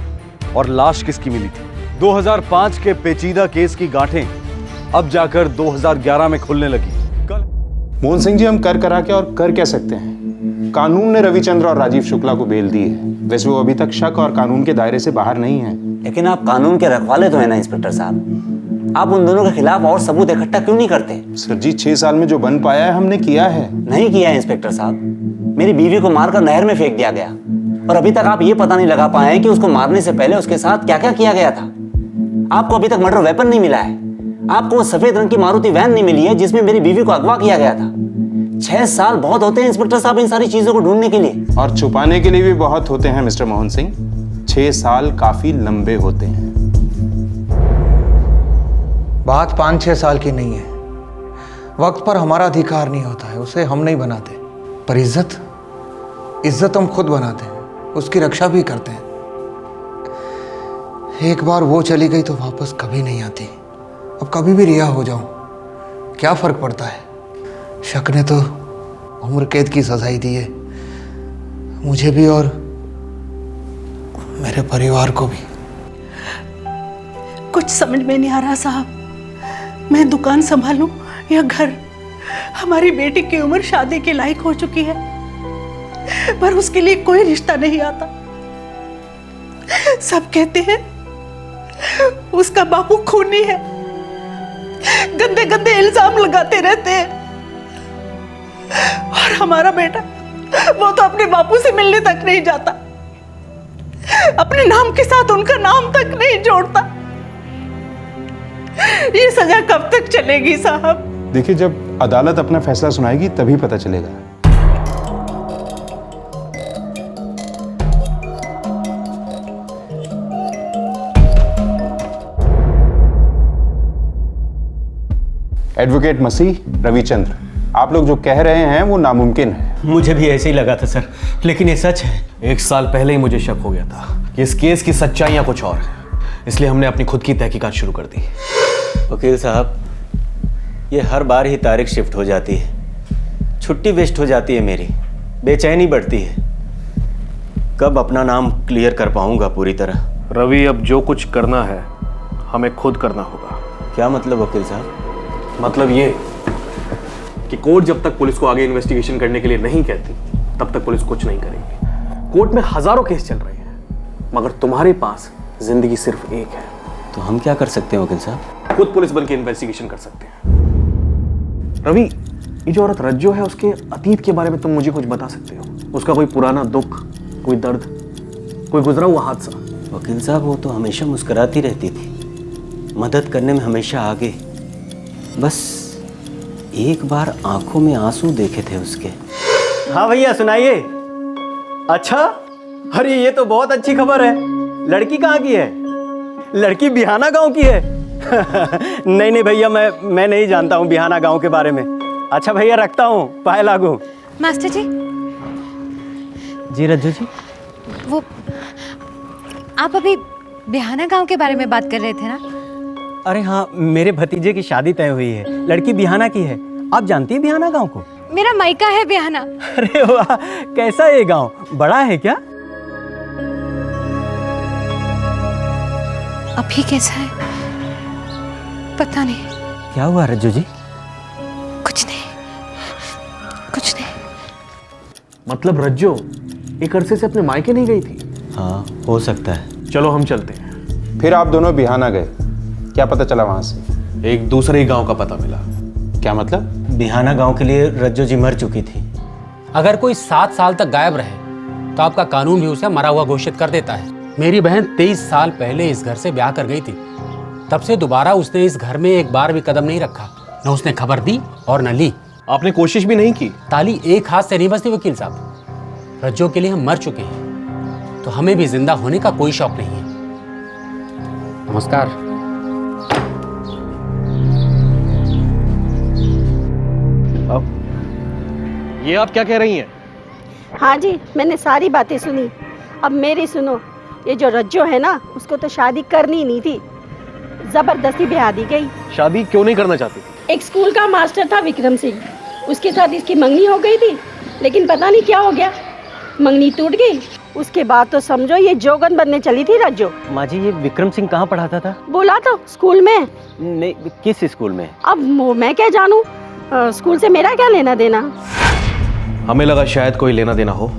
Speaker 1: और लाश किसकी मिली थी? 2005 के पेचीदा केस की गांठें अब जाकर 2011 में खुलने लगी।
Speaker 6: मोहन सिंह जी, हम कर करा के और कर क्या सकते हैं? कानून ने रविचंद्र और राजीव शुक्ला को बेल दी है। वैसे वो अभी तक शक और कानून के दायरे से बाहर नहीं है।
Speaker 3: लेकिन आप कानून के रखवाले तो है ना इंस्पेक्टर साहब, आप उन दोनों के खिलाफ और सबूत इकट्ठा क्यों नहीं करते?
Speaker 6: सर जी, 6 साल में जो बन पाया है हमने किया है।
Speaker 3: नहीं किया है इंस्पेक्टर साहब, मेरी बीवी को मारकर नहर में फेंक दिया गया और अभी तक आप ये पता नहीं लगा पाए कि उसको मारने से पहले उसके साथ क्या क्या किया गया था। आपको अभी तक मर्डर वेपन नहीं मिला है, आपको वो सफेद रंग की मारुति वैन नहीं मिली है जिसमें मेरी बीवी को अगवा किया गया था। 6 साल बहुत होते हैं इंस्पेक्टर साहब इन सारी चीजों को ढूंढने के लिए,
Speaker 6: और छुपाने के लिए भी बहुत होते हैं मिस्टर मोहन सिंह। 6 साल काफी लंबे होते हैं।
Speaker 12: बात 5-6 साल की नहीं है। वक्त पर हमारा अधिकार नहीं होता है, उसे हम नहीं बनाते। पर इज्जत हम खुद बनाते हैं, उसकी रक्षा भी करते हैं। एक बार वो चली गई तो वापस कभी नहीं आती। अब कभी भी रिहा हो जाऊं, क्या फर्क पड़ता है? शक ने तो उम्र कैद की सजाई दी है, मुझे भी और मेरे परिवार को भी।
Speaker 19: कुछ समझ में नहीं आ रहा साहब, मैं दुकान संभालूं या घर? हमारी बेटी की उम्र शादी के लायक हो चुकी है, पर उसके लिए कोई रिश्ता नहीं आता। सब कहते हैं उसका बापू खूनी है, गंदे गंदे इल्जाम लगाते रहते हैं। और हमारा बेटा, वो तो अपने बापू से मिलने तक नहीं जाता, अपने नाम के साथ उनका नाम तक नहीं जोड़ता। ये सजा कब तक चलेगी साहब?
Speaker 6: देखिए, जब अदालत अपना फैसला सुनाएगी तभी पता चलेगा। एडवोकेट मसीह, रविचंद्र, आप लोग जो कह रहे हैं वो नामुमकिन है।
Speaker 18: मुझे भी ऐसे ही लगा था सर, लेकिन ये सच है। 1 साल पहले ही मुझे शक हो गया था कि इस केस की सच्चाइयां कुछ और हैं, इसलिए हमने अपनी खुद की तहकीकात शुरू कर दी।
Speaker 9: वकील साहब, ये हर बार ही तारीख शिफ्ट हो जाती है, छुट्टी वेस्ट हो जाती है, मेरी बेचैनी बढ़ती है। कब अपना नाम क्लियर कर पाऊंगा पूरी तरह?
Speaker 18: रवि, अब जो कुछ करना है हमें खुद करना होगा।
Speaker 9: क्या मतलब वकील साहब?
Speaker 18: मतलब ये कि कोर्ट जब तक पुलिस को आगे इन्वेस्टिगेशन करने के लिए नहीं कहती, तब तक पुलिस कुछ नहीं करेगी। कोर्ट में हजारों केस चल रहे हैं, मगर तुम्हारे पास जिंदगी सिर्फ एक है।
Speaker 9: तो हम क्या कर सकते हैं वकील साहब?
Speaker 18: खुद पुलिस बन के इन्वेस्टिगेशन कर सकते हैं। रवि, ये जो औरत रज्जो है, उसके अतीत के बारे में तुम मुझे कुछ बता सकते हो? उसका कोई पुराना दुख, कोई दर्द, कोई गुजरा हुआ हादसा?
Speaker 9: वकील साहब, वो तो हमेशा मुस्कुराती रहती थी, मदद करने में हमेशा आगे। बस एक बार आंखों में आंसू देखे थे उसके। हाँ भैया, सुनाइए। अच्छा, अरे ये तो बहुत अच्छी खबर है। लड़की कहाँ की है? लड़की बिहाना गांव की है। नहीं नहीं भैया, मैं नहीं जानता हूँ बिहाना गांव के बारे में। अच्छा भैया, रखता हूँ, पाए लागू।
Speaker 10: मास्टर जी।
Speaker 9: जी रज्जू जी।
Speaker 10: वो आप अभी बिहाना गांव के बारे में बात कर रहे थे ना?
Speaker 9: अरे हाँ, मेरे भतीजे की शादी तय हुई है, लड़की बिहाना की है। आप जानती है बिहाना गांव को?
Speaker 10: मेरा मायका है बिहाना।
Speaker 9: अरे वाह, कैसा है ये गांव? बड़ा है क्या?
Speaker 10: अभी कैसा है पता नहीं।
Speaker 9: क्या हुआ रज्जू जी?
Speaker 10: कुछ नहीं, कुछ नहीं।
Speaker 18: मतलब रज्जो एक अरसे से अपने मायके नहीं गई थी?
Speaker 9: हाँ, हो सकता है।
Speaker 18: चलो हम चलते हैं।
Speaker 6: फिर आप दोनों बिहाना गए, क्या पता चला वहां से?
Speaker 18: एक दूसरे ही गांव का पता मिला।
Speaker 6: क्या मतलब?
Speaker 9: बिहाना गांव के लिए रज्जो जी मर चुकी थी।
Speaker 20: अगर कोई 7 साल तक गायब रहे तो आपका कानून भी उसे मरा हुआ घोषित कर देता है। मेरी बहन 23 साल पहले इस घर से ब्याह कर गई थी, तब से दोबारा उसने इस घर में एक बार भी कदम नहीं रखा। न उसने खबर दी और न ली।
Speaker 18: आपने कोशिश भी नहीं की?
Speaker 20: ताली एक हाथ से नहीं बजती वकील साहब। रज्जो के लिए हम मर चुके हैं, तो हमें भी जिंदा होने का कोई शौक नहीं है। नमस्कार।
Speaker 18: अब ये आप क्या कह रही हैं?
Speaker 21: हाँ जी, मैंने सारी बातें सुनी। अब मेरी सुनो, ये जो रज्जो है ना, उसको तो शादी करनी नहीं थी, जबरदस्ती ब्याह दी गई।
Speaker 18: शादी क्यों नहीं करना चाहती?
Speaker 21: एक स्कूल का मास्टर था विक्रम सिंह, उसके साथ इसकी मंगनी हो गई थी, लेकिन पता नहीं क्या हो गया, मंगनी टूट गई। उसके बाद तो समझो ये जोगन बनने चली थी रज्जो।
Speaker 18: माँ जी, ये विक्रम सिंह कहाँ पढ़ाता था?
Speaker 21: बोला तो स्कूल में।
Speaker 18: नहीं, किस स्कूल में?
Speaker 21: अब मैं क्या जानूं, स्कूल से मेरा क्या लेना देना।
Speaker 18: हमें लगा शायद कोई लेना देना हो।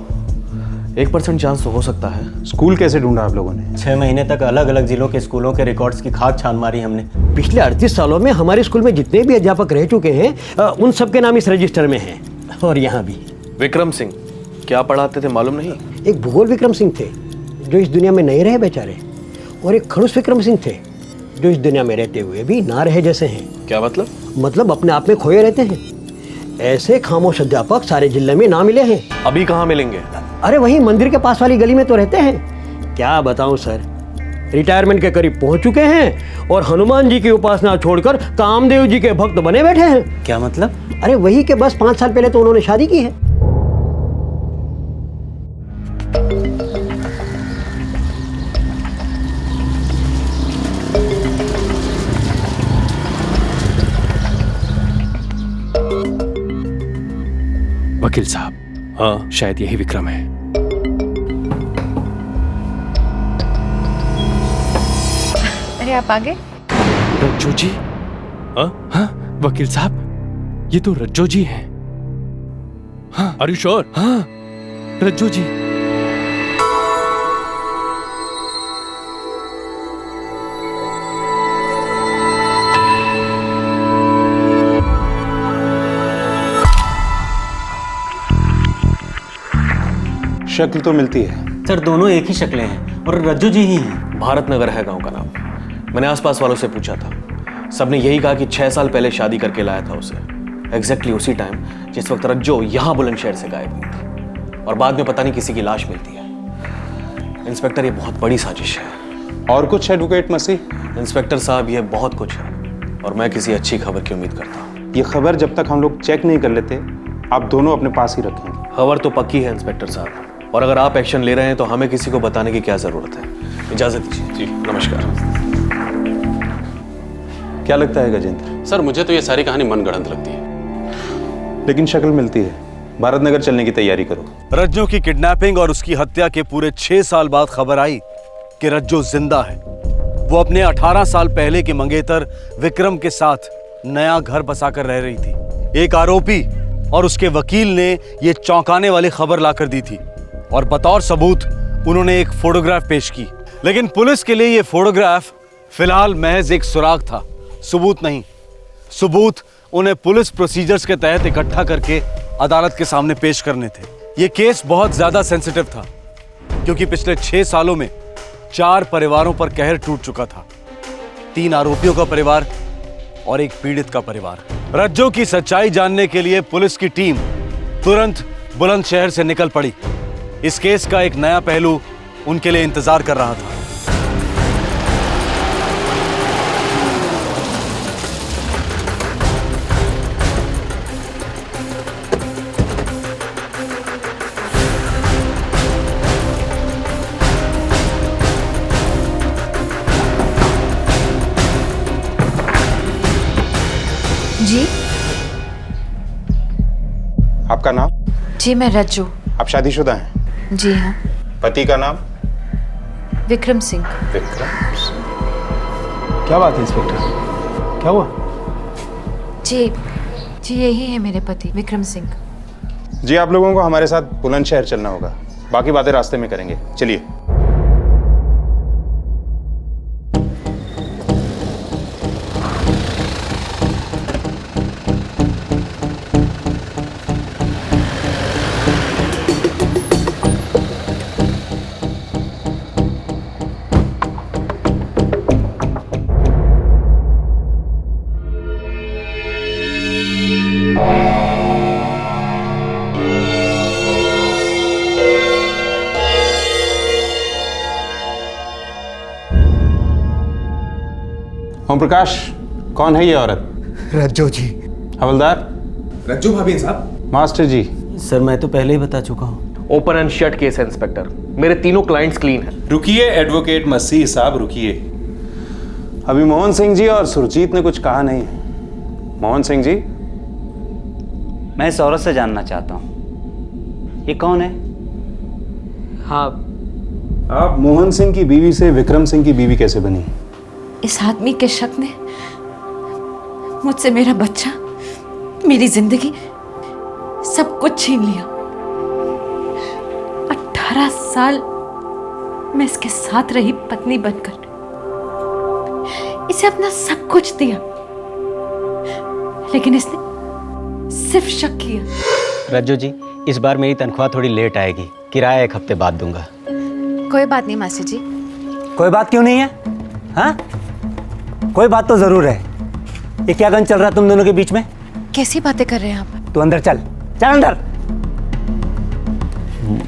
Speaker 18: 1% चांस तो हो सकता है।
Speaker 6: स्कूल कैसे ढूंढा आप लोगों ने?
Speaker 15: 6 महीने तक अलग अलग जिलों के स्कूलों के रिकॉर्ड्स की खाक छान मारी हमने। पिछले 38 सालों में हमारे स्कूल में जितने भी अध्यापक रह चुके हैं उन सबके नाम इस रजिस्टर में हैं, और यहाँ भी।
Speaker 18: विक्रम सिंह क्या पढ़ाते थे मालूम नहीं?
Speaker 15: एक भूगोल विक्रम सिंह थे जो इस दुनिया में नहीं रहे बेचारे, और एक खड़ूस विक्रम सिंह थे जो इस दुनिया में रहते हुए भी ना रहे जैसे हैं।
Speaker 18: क्या मतलब?
Speaker 15: मतलब अपने आप में खोए रहते हैं। ऐसे खामोश अध्यापक सारे जिले में ना मिले हैं।
Speaker 18: अभी कहाँ मिलेंगे?
Speaker 15: अरे वही मंदिर के पास वाली गली में तो रहते हैं। क्या बताऊं सर, रिटायरमेंट के करीब पहुंच चुके हैं और हनुमान जी की उपासना छोड़कर कामदेव जी के भक्त बने बैठे हैं। क्या मतलब? अरे वही के बस 5 साल पहले तो उन्होंने शादी की है।
Speaker 22: वकील साहब,
Speaker 18: हाँ,
Speaker 22: शायद यही विक्रम है।
Speaker 10: अरे आप आ गए?
Speaker 22: रज्जो जी?
Speaker 18: हाँ?
Speaker 22: हाँ वकील साहब, ये तो रज्जो जी हैं। हाँ।
Speaker 18: Are you sure?
Speaker 22: हाँ, रज्जो जी।
Speaker 6: शक्ल तो मिलती है
Speaker 15: सर, दोनों एक ही शक्लें हैं और रज्जो जी ही हैं।
Speaker 18: भारत नगर है गांव का नाम। मैंने आसपास वालों से पूछा था, सबने यही कहा कि 6 साल पहले शादी करके लाया था उसे, एग्जैक्टली उसी टाइम जिस वक्त रज्जो यहाँ बुलंदशहर से गायब हुई थी, और बाद में पता नहीं किसी की लाश मिलती है। इंस्पेक्टर, ये बहुत बड़ी साजिश है।
Speaker 6: और कुछ एडवोकेट मसीह?
Speaker 18: इंस्पेक्टर साहब, ये बहुत कुछ है, और मैं किसी अच्छी खबर की उम्मीद करता हूँ।
Speaker 6: ये खबर जब तक हम लोग चेक नहीं कर लेते, आप दोनों अपने पास ही रखें।
Speaker 18: खबर तो पक्की है इंस्पेक्टर साहब, और अगर आप एक्शन ले रहे हैं तो हमें किसी को बताने की क्या जरूरत है। इजाजत दीजिए। जी नमस्कार।
Speaker 6: क्या लगता है गजेंद्र?
Speaker 7: सर, मुझे तो ये सारी कहानी मनगढ़ंत लगती है।
Speaker 6: लेकिन शक्ल मिलती है। भारत नगर चलने की तैयारी करो।
Speaker 1: रज्जो की किडनैपिंग और उसकी हत्या के पूरे 6 साल बाद खबर आई कि रज्जो जिंदा है। वो अपने 18 साल पहले के मंगेतर विक्रम के साथ नया घर बसाकर रह रही थी। एक आरोपी और उसके वकील ने ये चौंकाने वाली खबर लाकर दी थी, और बतौर सबूत उन्होंने एक फोटोग्राफ पेश की। लेकिन पुलिस के लिए ये फोटोग्राफ फिलहाल महज एक सुराग था, सबूत नहीं। सबूत उन्हें पुलिस प्रोसीजर्स के तहत इकट्ठा करके अदालत के सामने पेश करने थे। ये केस बहुत ज्यादा सेंसिटिव था, क्योंकि पिछले 6 सालों में 4 परिवारों पर कहर टूट चुका था। 3 आरोपियों का परिवार और एक पीड़ित का परिवार। रज्जो की सच्चाई जानने के लिए पुलिस की टीम तुरंत बुलंदशहर से निकल पड़ी। इस केस का एक नया पहलू उनके लिए इंतजार कर रहा था।
Speaker 10: जी?
Speaker 6: आपका नाम?
Speaker 10: जी, मैं रज्जू।
Speaker 6: आप शादीशुदा हैं?
Speaker 10: जी हाँ।
Speaker 6: पति का नाम?
Speaker 10: विक्रम सिंह।
Speaker 6: विक्रम।
Speaker 4: क्या बात है इंस्पेक्टर, क्या हुआ?
Speaker 10: जी जी, यही है मेरे पति विक्रम सिंह।
Speaker 6: जी, आप लोगों को हमारे साथ बुलंदशहर चलना होगा, बाकी बातें रास्ते में करेंगे। चलिए। ओम प्रकाश, कौन है ये औरत?
Speaker 12: रज्जो जी।
Speaker 6: हवलदार?
Speaker 13: रज्जू भाभी साहब।
Speaker 6: मास्टर जी।
Speaker 15: सर, मैं तो पहले ही बता चुका हूँ।
Speaker 18: ओपन एंड शट केस है इंस्पेक्टर। मेरे तीनों क्लाइंट्स क्लीन हैं।
Speaker 6: रुकिए एडवोकेट मसीह साहब, रुकिए। अभी मोहन सिंह जी और सुरजीत ने कुछ कहा नहीं है। मोहन सिंह जी,
Speaker 3: मैं इस औरत से जानना चाहता हूं, ये कौन है?
Speaker 20: हाँ,
Speaker 6: आप मोहन सिंह की बीवी से विक्रम सिंह की बीवी कैसे बनी?
Speaker 10: इस आदमी के शक ने मुझसे मेरा बच्चा, मेरी जिंदगी, सब कुछ छीन लिया। 18 साल मैं इसके साथ रही पत्नी बनकर, इसे अपना सब कुछ दिया, लेकिन इसने सिर्फ शक किया।
Speaker 15: रज्जू जी, इस बार मेरी तनख्वाह थोड़ी लेट आएगी, किराया 1 हफ्ते बाद दूंगा।
Speaker 10: कोई बात नहीं मास्टर जी।
Speaker 3: कोई बात क्यों नहीं है? हाँ, कोई बात तो जरूर है। ये क्या गन चल रहा है तुम दोनों के बीच में?
Speaker 10: कैसी बातें कर रहे हैं आप?
Speaker 3: तू अंदर चल, चल अंदर।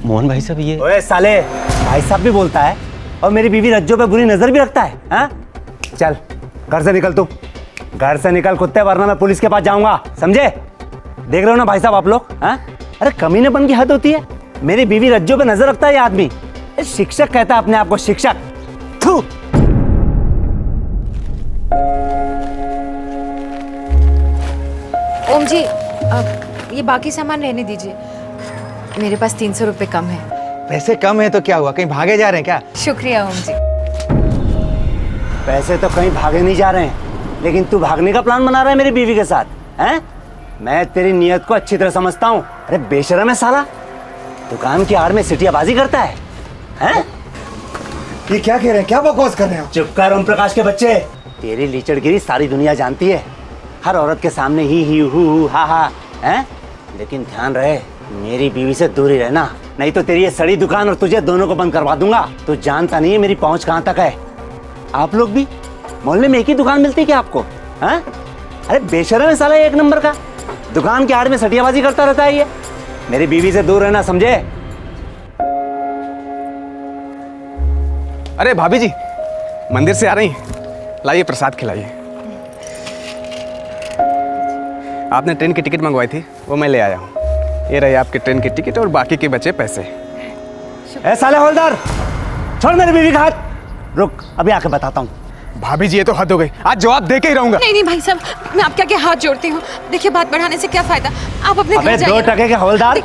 Speaker 15: मोहन भाई साहब, ये
Speaker 3: ओए साले, भाई साहब भी बोलता है और मेरी बीवी रज्जो पे बुरी नजर भी रखता है। हाँ, चल घर से निकल, तू घर से निकल कुत्ते, वरना मैं पुलिस के पास जाऊंगा, समझे? देख रहे हो ना भाई साहब आप लोग? हाँ, अरे कमीनेपन की हद होती है। मेरी बीवी रज्जो पे नजर रखता है ये आदमी। शिक्षक कहता है अपने आप को, शिक्षक। थू।
Speaker 10: ओम जी, अब ये बाकी सामान रहने दीजिए, मेरे पास 300 रुपए कम है।
Speaker 4: पैसे कम है तो क्या हुआ, कहीं भागे जा रहे हैं क्या?
Speaker 10: शुक्रिया ओम जी।
Speaker 3: पैसे तो कहीं भागे नहीं जा रहे हैं, लेकिन तू भागने का प्लान बना रहा है मेरी बीवी के साथ, हैं? मैं तेरी नीयत को अच्छी तरह समझता हूँ। अरे बेशरम है साला, दुकान की आड़ में सिटियाबाजी करता है, हैं?
Speaker 16: ये क्या कह रहे हैं, क्या बकवास कर रहे हैं?
Speaker 3: चुप कर ओम प्रकाश के बच्चे। तेरी लीचड़गिरी सारी दुनिया जानती है, हर औरत के सामने ही हु हा हा, हैं? लेकिन ध्यान रहे, मेरी बीवी से दूर ही रहना, नहीं तो तेरी ये सड़ी दुकान और तुझे दोनों को बंद करवा दूंगा। तू जानता नहीं है मेरी पहुंच कहां तक है। आप लोग भी मोहल्ले में एक ही दुकान मिलती है क्या आपको? हैं? अरे बेशरम है साला, 1 नंबर का, दुकान के आड़ में सटियाबाजी करता रहता है ये। मेरी बीवी से दूर रहना, समझे?
Speaker 13: अरे भाभी जी, मंदिर से आ रही हैं, लाइए प्रसाद खिलाइए। आपने ट्रेन की टिकट मंगवाई थी, वो मैं ले आया हूँ। ये रही आपकी ट्रेन की टिकट और बाकी के बचे पैसे।
Speaker 3: ए साले हवलदार, छोड़ मेरी बीवी का हाथ। रुक, अभी आके बताता हूँ।
Speaker 13: भाभी जी, ये तो हद हो गई, आज जवाब दे के ही रहूंगा।
Speaker 10: नहीं नहीं भाई साहब, मैं आपके आगे हाथ जोड़ती हूँ। देखिए, बात बढ़ाने से क्या फायदा, आप अपने घर जाइए।
Speaker 3: 2 टके के हवलदार,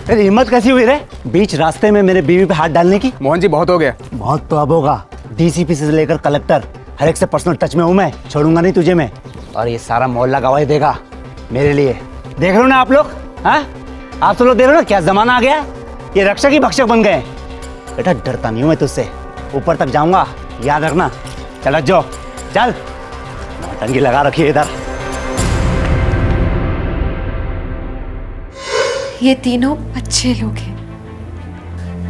Speaker 3: तेरी हिम्मत कैसी हुई रे बीच रास्ते में मेरे बीवी पे हाथ डालने की?
Speaker 13: मोहन जी, बहुत हो गया।
Speaker 3: बहुत तो अब होगा। डीसीपी से लेकर कलेक्टर, हर एक से पर्सनल टच में हूँ मैं, छोड़ूंगा नहीं तुझे मैं। और ये सारा मोहल्ला गवाही देगा मेरे लिए। देख रहे हो ना आप लोग? हाँ, आप सब लोग देख रहे हो ना क्या जमाना आ गया? ये रक्षक ही भक्षक बन गए। बेटा डरता नहीं हूँ मैं तुझसे, ऊपर तक जाऊंगा, याद रखना। चल जो, चल, टंगी लगा रखी है इधर।
Speaker 10: ये तीनों अच्छे लोग हैं,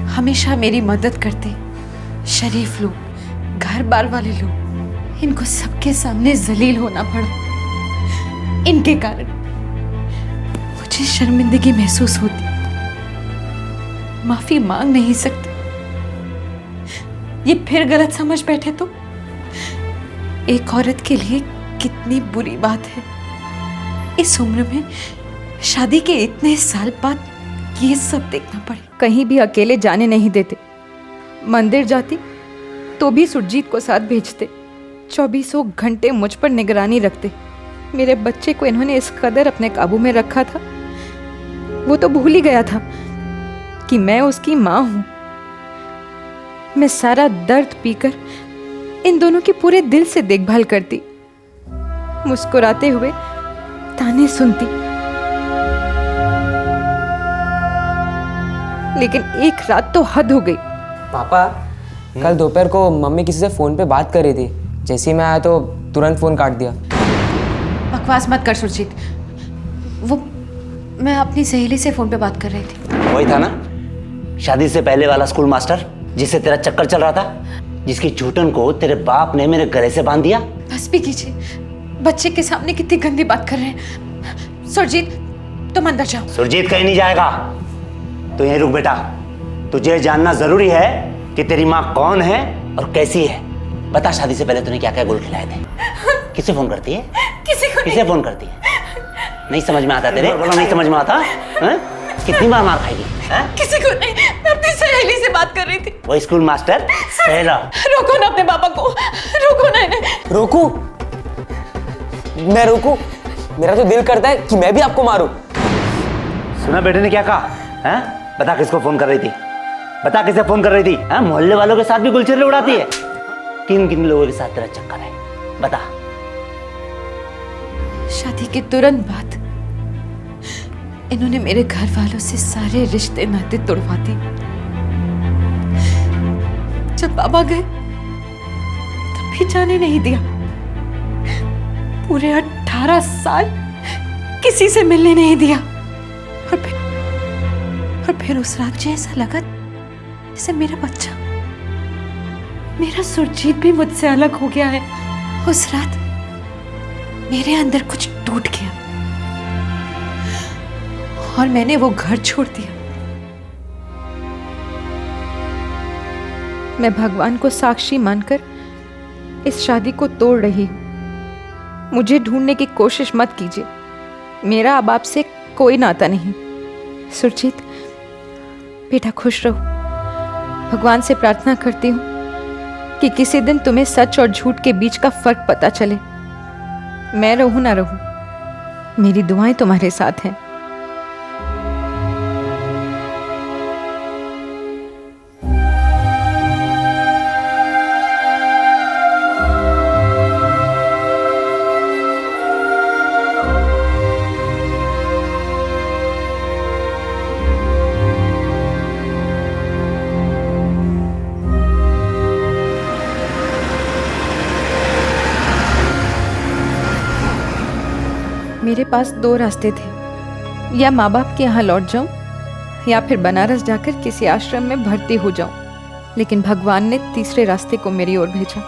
Speaker 10: हमेशा मेरी मदद करते, शरीफ लोग, घर बार वाले लोग। इनको सबके सामने जलील होना पड़ा, इनके कारण मुझे शर्मिंदगी महसूस होती, माफी मांग नहीं सकती। ये फिर गलत समझ बैठे तो एक औरत के लिए कितनी बुरी बात है। इस उम्र में शादी के इतने साल बाद ये सब देखना पड़े।
Speaker 2: कहीं भी अकेले जाने नहीं देते, मंदिर जाती तो भी सुरजीत को साथ भेजते, 24 घंटे मुझ पर निगरानी रखते। मेरे बच्चे को इन्होंने इस कदर अपने काबू में रखा था, वो तो भूल ही गया था कि मैं उसकी माँ हूँ। मैं सारा दर्द पीकर इन दोनों की पूरे दिल से देखभाल करती, मुस्कुराते हुए ताने सुनती। लेकिन एक रात तो हद हो गई।
Speaker 8: पापा, कल दोपहर को मम्मी किसी से फोन पे बात कर रही थी, जैसे ही मैं आया तो तुरंत फोन काट दिया।
Speaker 10: बकवास मत कर सुरजीत, वो मैं अपनी सहेली से फोन पे बात कर रही थी।
Speaker 3: वही था ना, शादी से पहले वाला स्कूल मास्टर जिससे तेरा चक्कर चल रहा था, जिसकी झूठन को तेरे बाप ने मेरे गले से बांध दिया।
Speaker 10: बस भी कीजिए, बच्चे के सामने कितनी गंदी बात कर रहे हैं। सुरजीत, तुम अंदर जाओ।
Speaker 3: सुरजीत कहीं नहीं जाएगा, तो यहीं रुक बेटा। तुझे जानना जरूरी है कि तेरी माँ कौन है और कैसी है। बता, शादी से पहले तूने क्या क्या गोल खिलाए थे? किसे फोन करती है? किसे फोन करती है? नहीं समझ में आता तेरे? बोलो नहीं समझ में आता? कितनी बार मार खाएगी?
Speaker 10: किसी को नहीं, मैं अपनी सहेली से बात कर रही थी।
Speaker 3: वो स्कूल मास्टर सहेला।
Speaker 10: रोको ना अपने पापा को, रोको ना इन्हें।
Speaker 8: रोकू? मैं रोकू? मेरा तो दिल करता है कि मैं भी आपको मारूं।
Speaker 3: सुना बेटे ने क्या कहा? हैं? बता किसको फोन कर रही थी? बता किसे फोन कर रही थी? हैं? मोहल्ले वालों के साथ भी गुलछर्रे उड़ाती है? किन किन लोगों के साथ तेरा चक्कर है? बता।
Speaker 10: शादी के तुरंत बाद इन्होंने मेरे घर वालों से सारे रिश्ते नाते तोड़वा दिए। जब बाबा गए तब भी जाने नहीं दिया। पूरे 18 साल किसी से मिलने नहीं दिया। और फिर उस रात जैसा लगा जैसे मेरा बच्चा, मेरा सुरजीत भी मुझसे अलग हो गया है। उस रात मेरे अंदर कुछ टूट गया और मैंने वो घर छोड़ दिया। मैं भगवान को साक्षी मानकर इस शादी को तोड़ रही हूं। मुझे ढूंढने की कोशिश मत कीजिए, मेरा अब आपसे कोई नाता नहीं। सुरजीत बेटा खुश रहो। भगवान से प्रार्थना करती हूँ कि किसी दिन तुम्हें सच और झूठ के बीच का फर्क पता चले। मैं रहूं ना रहूं, मेरी दुआएं तुम्हारे साथ हैं। मेरे पास 2 रास्ते थे, या माँ बाप के यहाँ लौट जाऊं या फिर बनारस जाकर किसी आश्रम में भर्ती हो जाऊं। लेकिन भगवान ने तीसरे रास्ते को मेरी ओर भेजा।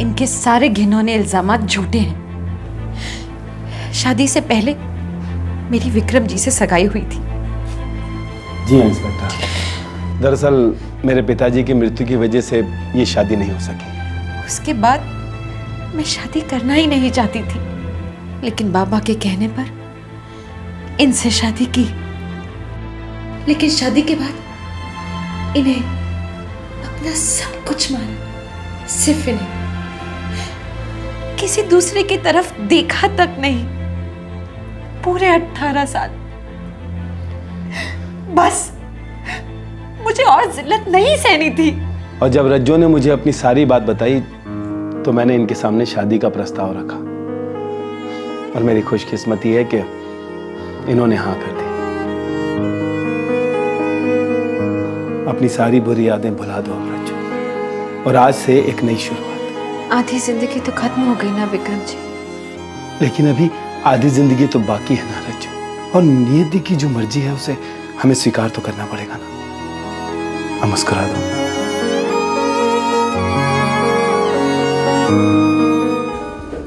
Speaker 10: इनके सारे घिनौने इल्जामात झूठे हैं। शादी से पहले मेरी विक्रम जी से सगाई हुई थी।
Speaker 1: जी हाँ इंस्पेक्टर, दरअसल मेरे पिताजी की मृत्यु की वजह से ये शादी नहीं हो सकी।
Speaker 10: उसके बाद मैं शादी करना ही नहीं चाहती थी, लेकिन बाबा के कहने पर इनसे शादी की। लेकिन शादी के बाद इन्हें अपना सब कुछ माना, सिर्फ इन्हें। किसी दूसरे की तरफ देखा तक नहीं। पूरे 18 साल। बस मुझे और जिल्लत नहीं सहनी थी।
Speaker 1: और जब रज्जो ने मुझे अपनी सारी बात बताई तो मैंने इनके सामने शादी का प्रस्ताव रखा। और मेरी खुशकिस्मती है कि इन्होंने हाँ कर दी। अपनी सारी बुरी यादें भुला दो अब रज्जो, और आज से एक नई शुरुआत।
Speaker 10: आधी जिंदगी तो खत्म हो गई ना विक्रम जी।
Speaker 1: लेकिन अभी आधी जिंदगी तो बाकी है ना रज्जो, और नियति की जो मर्जी है उसे हमें स्वीकार तो करना पड़ेगा ना। अब मुस्कुरा दो।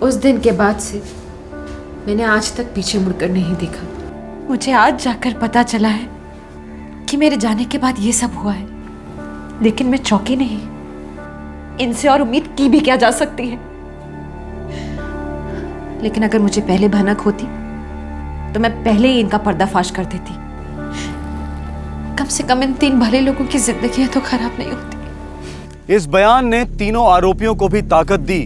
Speaker 10: उस दिन के बाद से मैंने आज तक पीछे मुड़कर नहीं देखा। मुझे आज जाकर पता चला है कि मेरे जाने के बाद ये सब हुआ है, लेकिन मैं चौंकी नहीं। इनसे और उम्मीद की भी क्या जा सकती है। लेकिन अगर मुझे पहले भनक होती तो मैं पहले ही इनका पर्दाफाश कर देती। कम से कम इन 3 भले लोगों की जिंदगी तो खराब नहीं होती।
Speaker 1: इस बयान ने तीनों आरोपियों को भी ताकत दी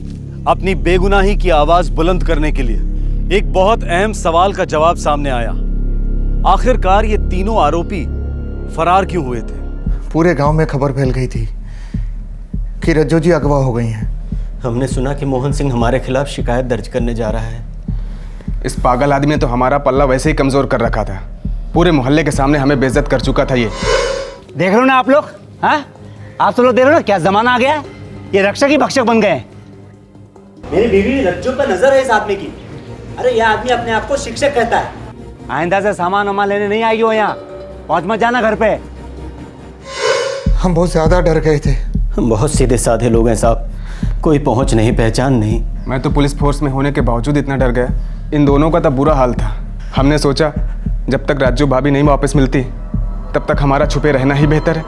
Speaker 1: अपनी बेगुनाही की आवाज बुलंद करने के लिए। एक बहुत अहम सवाल का जवाब सामने आया, आखिरकार ये तीनों आरोपी फरार क्यों हुए थे?
Speaker 12: पूरे गांव में खबर फैल गई थी कि रज्जो जी अगवा हो गई हैं।
Speaker 15: हमने सुना कि मोहन सिंह हमारे खिलाफ शिकायत दर्ज करने जा रहा है।
Speaker 13: इस पागल आदमी ने तो हमारा पल्ला वैसे ही कमजोर कर रखा था। पूरे मोहल्ले के सामने हमें बेइज्जत कर चुका था ये।
Speaker 3: देख रहे हो ना आप लोग? हाँ, आप सब लोग देख रहे हो ना क्या जमाना आ गया है? ये रक्षक ही भक्षक बन गए।
Speaker 15: मेरी बीवी रज्जो पर नजर है इस आदमी की। अरे यह आदमी अपने आप को शिक्षक कहता है।
Speaker 3: आइंदा से सामान वामान लेने नहीं आई हो यहाँ। पहुंच मत जाना घर पे।
Speaker 12: हम बहुत ज्यादा डर गए थे।
Speaker 15: हम बहुत सीधे साधे लोग हैं साहब, कोई पहुंच नहीं, पहचान नहीं।
Speaker 13: मैं तो पुलिस फोर्स में होने के बावजूद इतना डर गया। इन दोनों का तब बुरा हाल था। हमने सोचा जब तक राजू भाभी नहीं वापस मिलती तब तक हमारा छुपे रहना ही बेहतर है।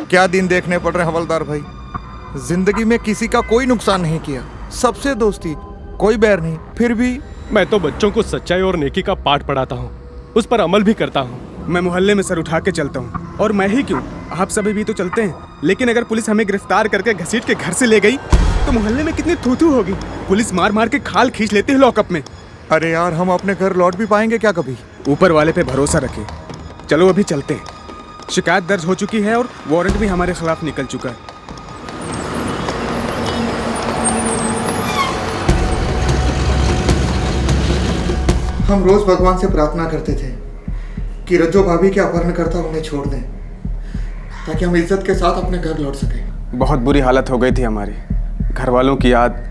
Speaker 12: क्या दिन देखने पड़ रहे हैं हवलदार भाई। जिंदगी में किसी का कोई नुकसान नहीं किया, सबसे दोस्ती, कोई बैर नहीं, फिर भी।
Speaker 22: मैं तो बच्चों को सच्चाई और नेकी का पाठ पढ़ाता हूँ, उस पर अमल भी करता हूँ।
Speaker 13: मैं मोहल्ले में सर उठा के चलता हूँ, और मैं ही क्यों, आप सभी भी तो चलते हैं। लेकिन अगर पुलिस हमें गिरफ्तार करके घसीट के घर से ले गई तो मोहल्ले में कितनी थू-थू होगी। पुलिस मार मार के खाल खींच लेती है लॉकअप में।
Speaker 12: अरे यार, हम अपने घर लौट भी पाएंगे क्या कभी?
Speaker 13: ऊपर वाले पे भरोसा रखें। चलो अभी चलते हैं। शिकायत दर्ज हो चुकी है और वारंट भी हमारे खिलाफ निकल चुका है।
Speaker 12: हम रोज भगवान से प्रार्थना करते थे कि रज्जो भाभी के अपहरणकर्ता उन्हें छोड़ दें, ताकि हम इज्जत के साथ अपने घर लौट सकें।
Speaker 13: बहुत बुरी हालत हो गई थी हमारी, घर वालों की याद,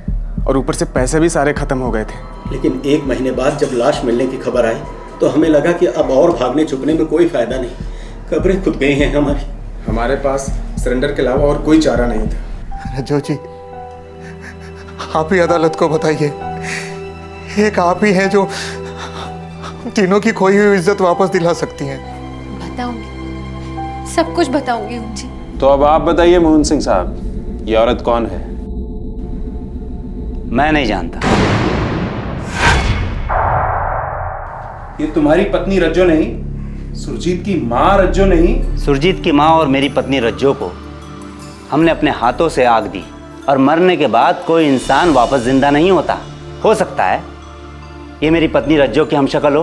Speaker 13: और ऊपर से पैसे भी सारे खत्म हो गए थे।
Speaker 11: लेकिन 1 महीने बाद जब लाश मिलने की खबर आई तो हमें लगा कि अब और भागने छुपने में कोई फायदा नहीं, कब्रें खुद गई हैं हमारी।
Speaker 13: हमारे पास सरेंडर के अलावा और कोई चारा नहीं था।
Speaker 12: रज्जो जी, आप ही अदालत को बताइए, एक आप ही हैं जो तीनों की खोई हुई इज्जत वापस दिला सकती हैं।
Speaker 10: बताऊंगी, सब कुछ बताऊंगी जी।
Speaker 6: तो अब आप बताइए मोहन सिंह साहब, ये औरत कौन है?
Speaker 3: मैं नहीं जानता।
Speaker 6: ये तुम्हारी पत्नी रज्जो नहीं, सुरजीत की माँ रज्जो नहीं?
Speaker 3: सुरजीत की माँ और मेरी पत्नी रज्जो को हमने अपने हाथों से आग दी, और मरने के बाद कोई इंसान वापस जिंदा नहीं होता। हो सकता है ये मेरी पत्नी रज्जो की हमशक्ल हो,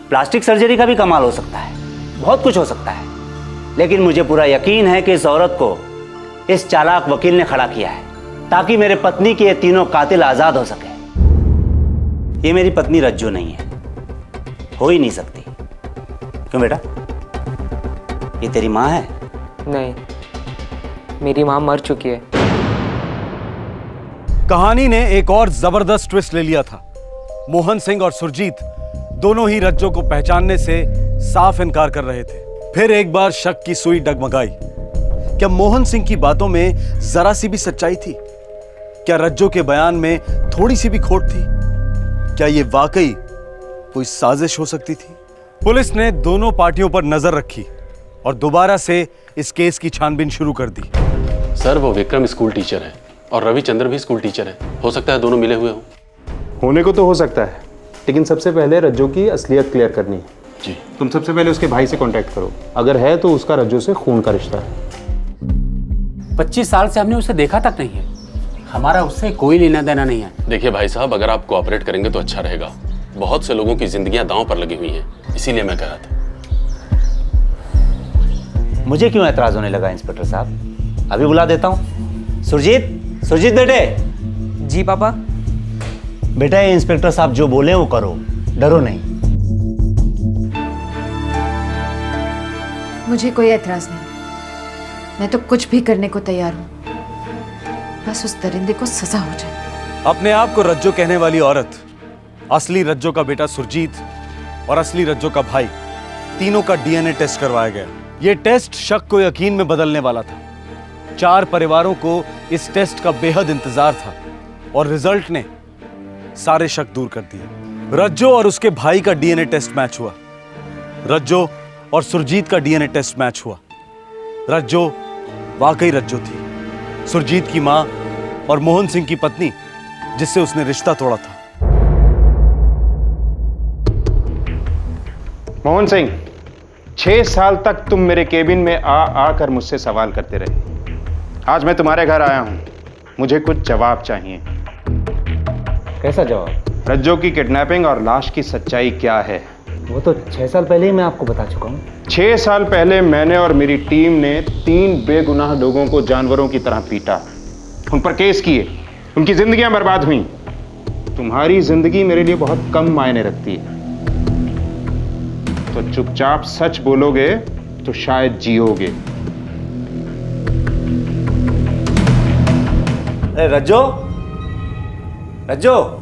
Speaker 3: प्लास्टिक सर्जरी का भी कमाल हो सकता है, बहुत कुछ हो सकता है, लेकिन मुझे पूरा यकीन है कि इस औरत को इस चालाक वकील ने खड़ा किया है ताकि मेरे पत्नी के ये तीनों कातिल आजाद हो सके। ये मेरी पत्नी रज्जो नहीं है, हो ही नहीं सकती। क्यों बेटा, ये तेरी माँ है?
Speaker 8: नहीं, मेरी माँ मर चुकी है।
Speaker 1: कहानी ने एक और जबरदस्त ट्विस्ट ले लिया था। मोहन सिंह और सुरजीत दोनों ही रज्जो को पहचानने से साफ इनकार कर रहे थे। फिर एक बार शक की सुई डगमगाई। क्या मोहन सिंह की बातों में जरा सी भी सच्चाई थी? क्या रज्जो के बयान में थोड़ी सी भी खोट थी? क्या यह वाकई कोई साजिश हो सकती थी? पुलिस ने दोनों पार्टियों पर नजर रखी और दोबारा से इस केस की छानबीन शुरू कर दी।
Speaker 7: सर, वो विक्रम स्कूल टीचर है और रविचंद्र भी स्कूल टीचर है। हो सकता है दोनों मिले हुए हों।
Speaker 6: होने को तो हो सकता है, लेकिन सबसे पहले रज्जो की असलियत क्लियर करनी है।
Speaker 7: जी।
Speaker 6: तुम सबसे पहले उसके भाई से कांटेक्ट करो, अगर है तो उसका रज्जो से खून का रिश्ता है।
Speaker 20: 25 साल से हमने उसे देखा तक नहीं है, हमारा उससे कोई लेना देना नहीं है।
Speaker 7: देखिए भाई साहब, अगर आप कोऑपरेट करेंगे तो अच्छा रहेगा। बहुत से लोगों की जिंदगियां दांव पर लगी हुई हैं, इसीलिए मैं कह रहा था।
Speaker 3: मुझे क्यों एतराज होने लगा इंस्पेक्टर साहब? अभी बुला देता हूँ। सुरजीत, सुरजीत बेटे।
Speaker 8: जी पापा।
Speaker 3: बेटा, ये इंस्पेक्टर साहब जो बोले वो करो, डरो नहीं।
Speaker 10: मुझे कोई एतराज नहीं, मैं तो कुछ भी करने को तैयार हूँ, बस उस दरिंदे को सजा हो जाए।
Speaker 1: अपने आप को रज्जो कहने वाली औरत, असली रज्जो का बेटा सुरजीत और असली रज्जो का भाई, तीनों का डीएनए टेस्ट करवाया गया। यह टेस्ट शक को यकीन में बदलने वाला था। 4 परिवारों को इस टेस्ट का बेहद इंतजार था और रिजल्ट ने सारे शक दूर कर दिए। रज्जो और उसके भाई का डीएनए टेस्ट मैच हुआ। रज्जो और सुरजीत का डीएनए टेस्ट मैच हुआ। रज्जो वाकई रज्जो थी, सुरजीत की मां और मोहन सिंह की पत्नी जिससे उसने रिश्ता तोड़ा था।
Speaker 6: मोहन सिंह, 6 साल तक तुम मेरे केबिन में आकर मुझसे सवाल करते रहे। आज मैं तुम्हारे घर आया हूं, मुझे कुछ जवाब चाहिए।
Speaker 3: कैसा जवाब?
Speaker 6: रज्जो की किडनैपिंग और लाश की सच्चाई क्या है?
Speaker 3: वो तो 6 साल पहले ही मैं आपको बता चुका हूँ।
Speaker 6: 6 साल पहले मैंने और मेरी टीम ने 3 बेगुनाह लोगों को जानवरों की तरह पीटा, उन पर केस किए, उनकी जिंदगियां बर्बाद हुई। तुम्हारी जिंदगी मेरे लिए बहुत कम मायने रखती है, तो चुपचाप सच बोलोगे तो शायद जियोगे।
Speaker 3: अरे रज्जो, रज्जो,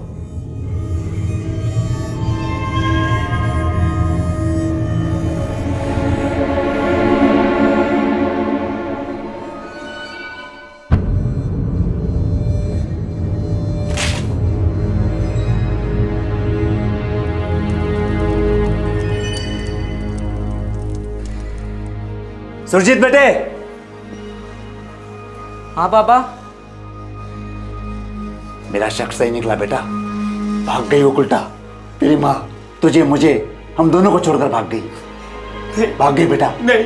Speaker 3: सुरजीत बेटे,
Speaker 8: हाँ पापा।
Speaker 3: मेरा शक सही निकला बेटा, भाग गई वो उल्टा। तेरी माँ तुझे मुझे हम दोनों को छोड़कर भाग गई। भाग गई बेटा।
Speaker 9: नहीं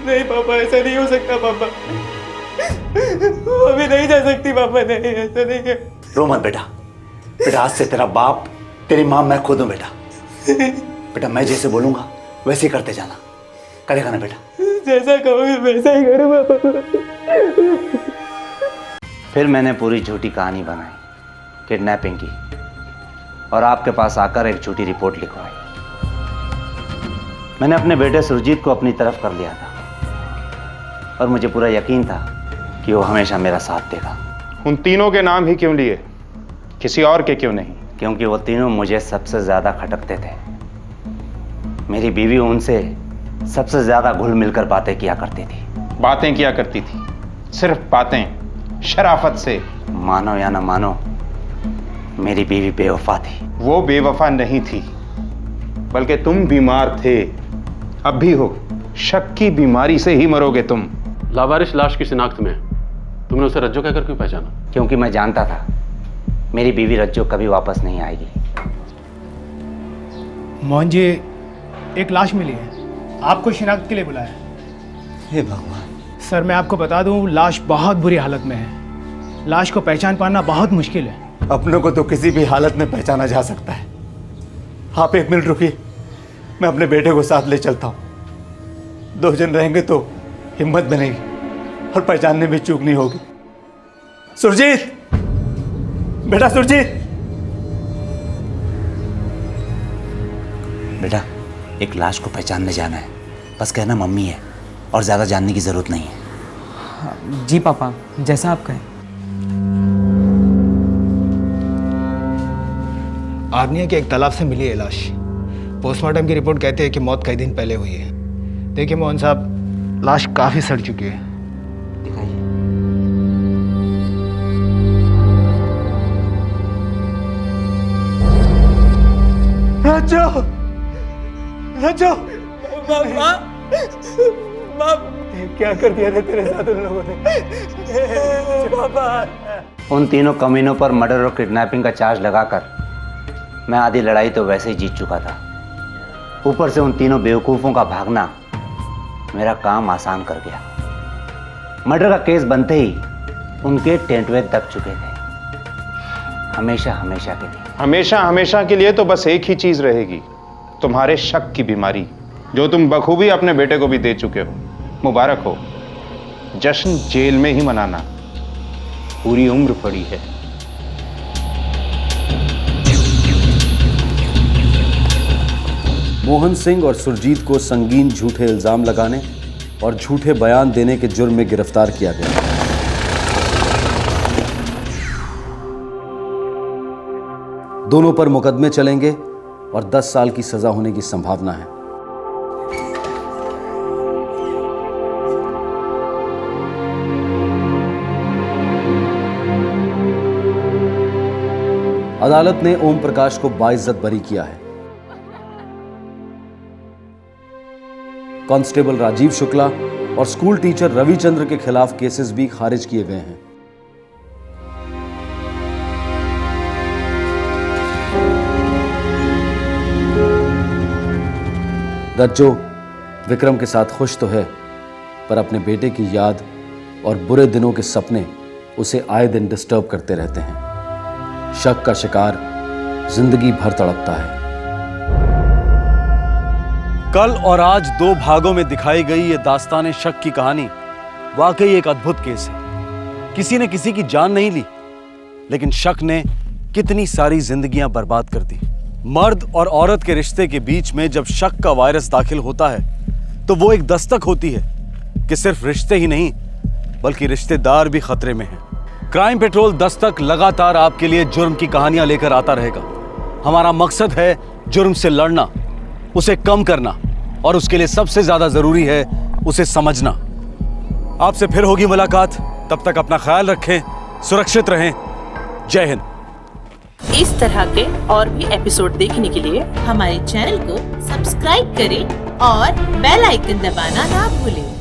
Speaker 9: नहीं पापा, ऐसा नहीं हो सकता पापा, वो अभी नहीं जा सकती पापा, नहीं ऐसा नहीं है।
Speaker 3: रो मत बेटा, बेटा आज से तेरा बाप तेरी माँ मैं खुद हूँ बेटा। बेटा मैं जैसे बोलूंगा वैसे ही करते जाना, करेगा ना बेटा?
Speaker 9: जैसा कहोगे वैसा ही करूँगा पापा।
Speaker 3: फिर मैंने पूरी झूठी कहानी बनाई किडनैपिंग की और आपके पास आकर एक झूठी रिपोर्ट लिखवाई। मैंने अपने बेटे सुरजीत को अपनी तरफ कर लिया था और मुझे पूरा यकीन था कि वो हमेशा मेरा साथ देगा।
Speaker 6: उन तीनों के नाम ही क्यों लिए, किसी और के क्यों नहीं?
Speaker 3: क्योंकि वो तीनों मुझे सबसे ज्यादा खटकते थे। मेरी बीवी उनसे सबसे ज्यादा घुल मिलकर बातें किया करती थी।
Speaker 6: बातें किया करती थी, सिर्फ बातें, शराफत से।
Speaker 3: मानो या ना मानो, मेरी बीवी बेवफा थी।
Speaker 6: वो बेवफा नहीं थी, बल्कि तुम बीमार थे, अब भी हो। शक की बीमारी से ही मरोगे तुम।
Speaker 7: लावारिश लाश की शिनाख्त में तुमने उसे रज्जो कहकर क्यों पहचाना?
Speaker 3: क्योंकि मैं जानता था मेरी बीवी रज्जो कभी वापस नहीं आएगी।
Speaker 4: मोहन जी, एक लाश मिली है, आपको शिनाख्त के लिए बुलाया।
Speaker 3: हे भगवान।
Speaker 4: सर मैं आपको बता दूं, लाश बहुत बुरी हालत में है। लाश को पहचान पाना बहुत मुश्किल है।
Speaker 3: अपनों को तो किसी भी हालत में पहचाना जा सकता है। आप एक मिनट रुकिए, मैं अपने बेटे को साथ ले चलता हूँ। 2 जन रहेंगे तो हिम्मत बनेगी और पहचानने में चूक नहीं होगी। सुरजीत, बेटा सुरजीत। बेटा एक लाश को पहचानने जाना है, बस कहना मम्मी है और ज्यादा जानने की जरूरत नहीं है।
Speaker 8: जी पापा, जैसा आप कहें।
Speaker 4: आग्नेय के एक तालाब से मिली है लाश। पोस्टमार्टम की रिपोर्ट कहती है कि मौत कई दिन पहले हुई है। देखिए मोहन साहब, लाश काफी सड़ चुकी है।
Speaker 9: रज्जो, रज्जो, क्या कर दिया था तेरे साथ उन लोगों ने? पापा।
Speaker 3: उन तीनों कमीनों पर मर्डर और किडनैपिंग का चार्ज लगाकर मैं आधी लड़ाई तो वैसे ही जीत चुका था। ऊपर से उन तीनों बेवकूफ़ों का भागना मेरा काम आसान कर गया। मर्डर का केस बनते ही उनके टेंटवे दब चुके थे, हमेशा हमेशा के लिए।
Speaker 6: हमेशा हमेशा के लिए तो बस एक ही चीज रहेगी, तुम्हारे शक की बीमारी, जो तुम बखूबी अपने बेटे को भी दे चुके हो। मुबारक हो, जश्न जेल में ही मनाना, पूरी उम्र पड़ी है।
Speaker 1: मोहन सिंह और सुरजीत को संगीन झूठे इल्जाम लगाने और झूठे बयान देने के जुर्म में गिरफ्तार किया गया। दोनों पर मुकदमे चलेंगे और 10 साल की सजा होने की संभावना है। अदालत ने ओम प्रकाश को बाइज्जत बरी किया है। कांस्टेबल राजीव शुक्ला और स्कूल टीचर रविचंद्र के खिलाफ केसेस भी खारिज किए गए हैं। रज्जो विक्रम के साथ खुश तो है, पर अपने बेटे की याद और बुरे दिनों के सपने उसे आए दिन डिस्टर्ब करते रहते हैं। शक का शिकार जिंदगी भर तड़पता है। कल और आज 2 भागों में दिखाई गई ये दास्तान शक की कहानी वाकई एक अद्भुत केस है। किसी ने किसी की जान नहीं ली, लेकिन शक ने कितनी सारी जिंदगियां बर्बाद कर दी। मर्द और औरत के रिश्ते के बीच में जब शक का वायरस दाखिल होता है तो वो एक दस्तक होती है कि सिर्फ रिश्ते ही नहीं बल्कि रिश्तेदार भी खतरे में हैं। क्राइम पेट्रोल दस्तक लगातार आपके लिए जुर्म की कहानियां लेकर आता रहेगा। हमारा मकसद है जुर्म से लड़ना, उसे कम करना, और उसके लिए सबसे ज्यादा जरूरी है उसे समझना। आपसे फिर होगी मुलाकात, तब तक अपना ख्याल रखें, सुरक्षित रहें। जय हिंद।
Speaker 5: इस तरह के और भी एपिसोड देखने के लिए हमारे चैनल को सब्सक्राइब करें और बेल आइकन दबाना ना भूलें।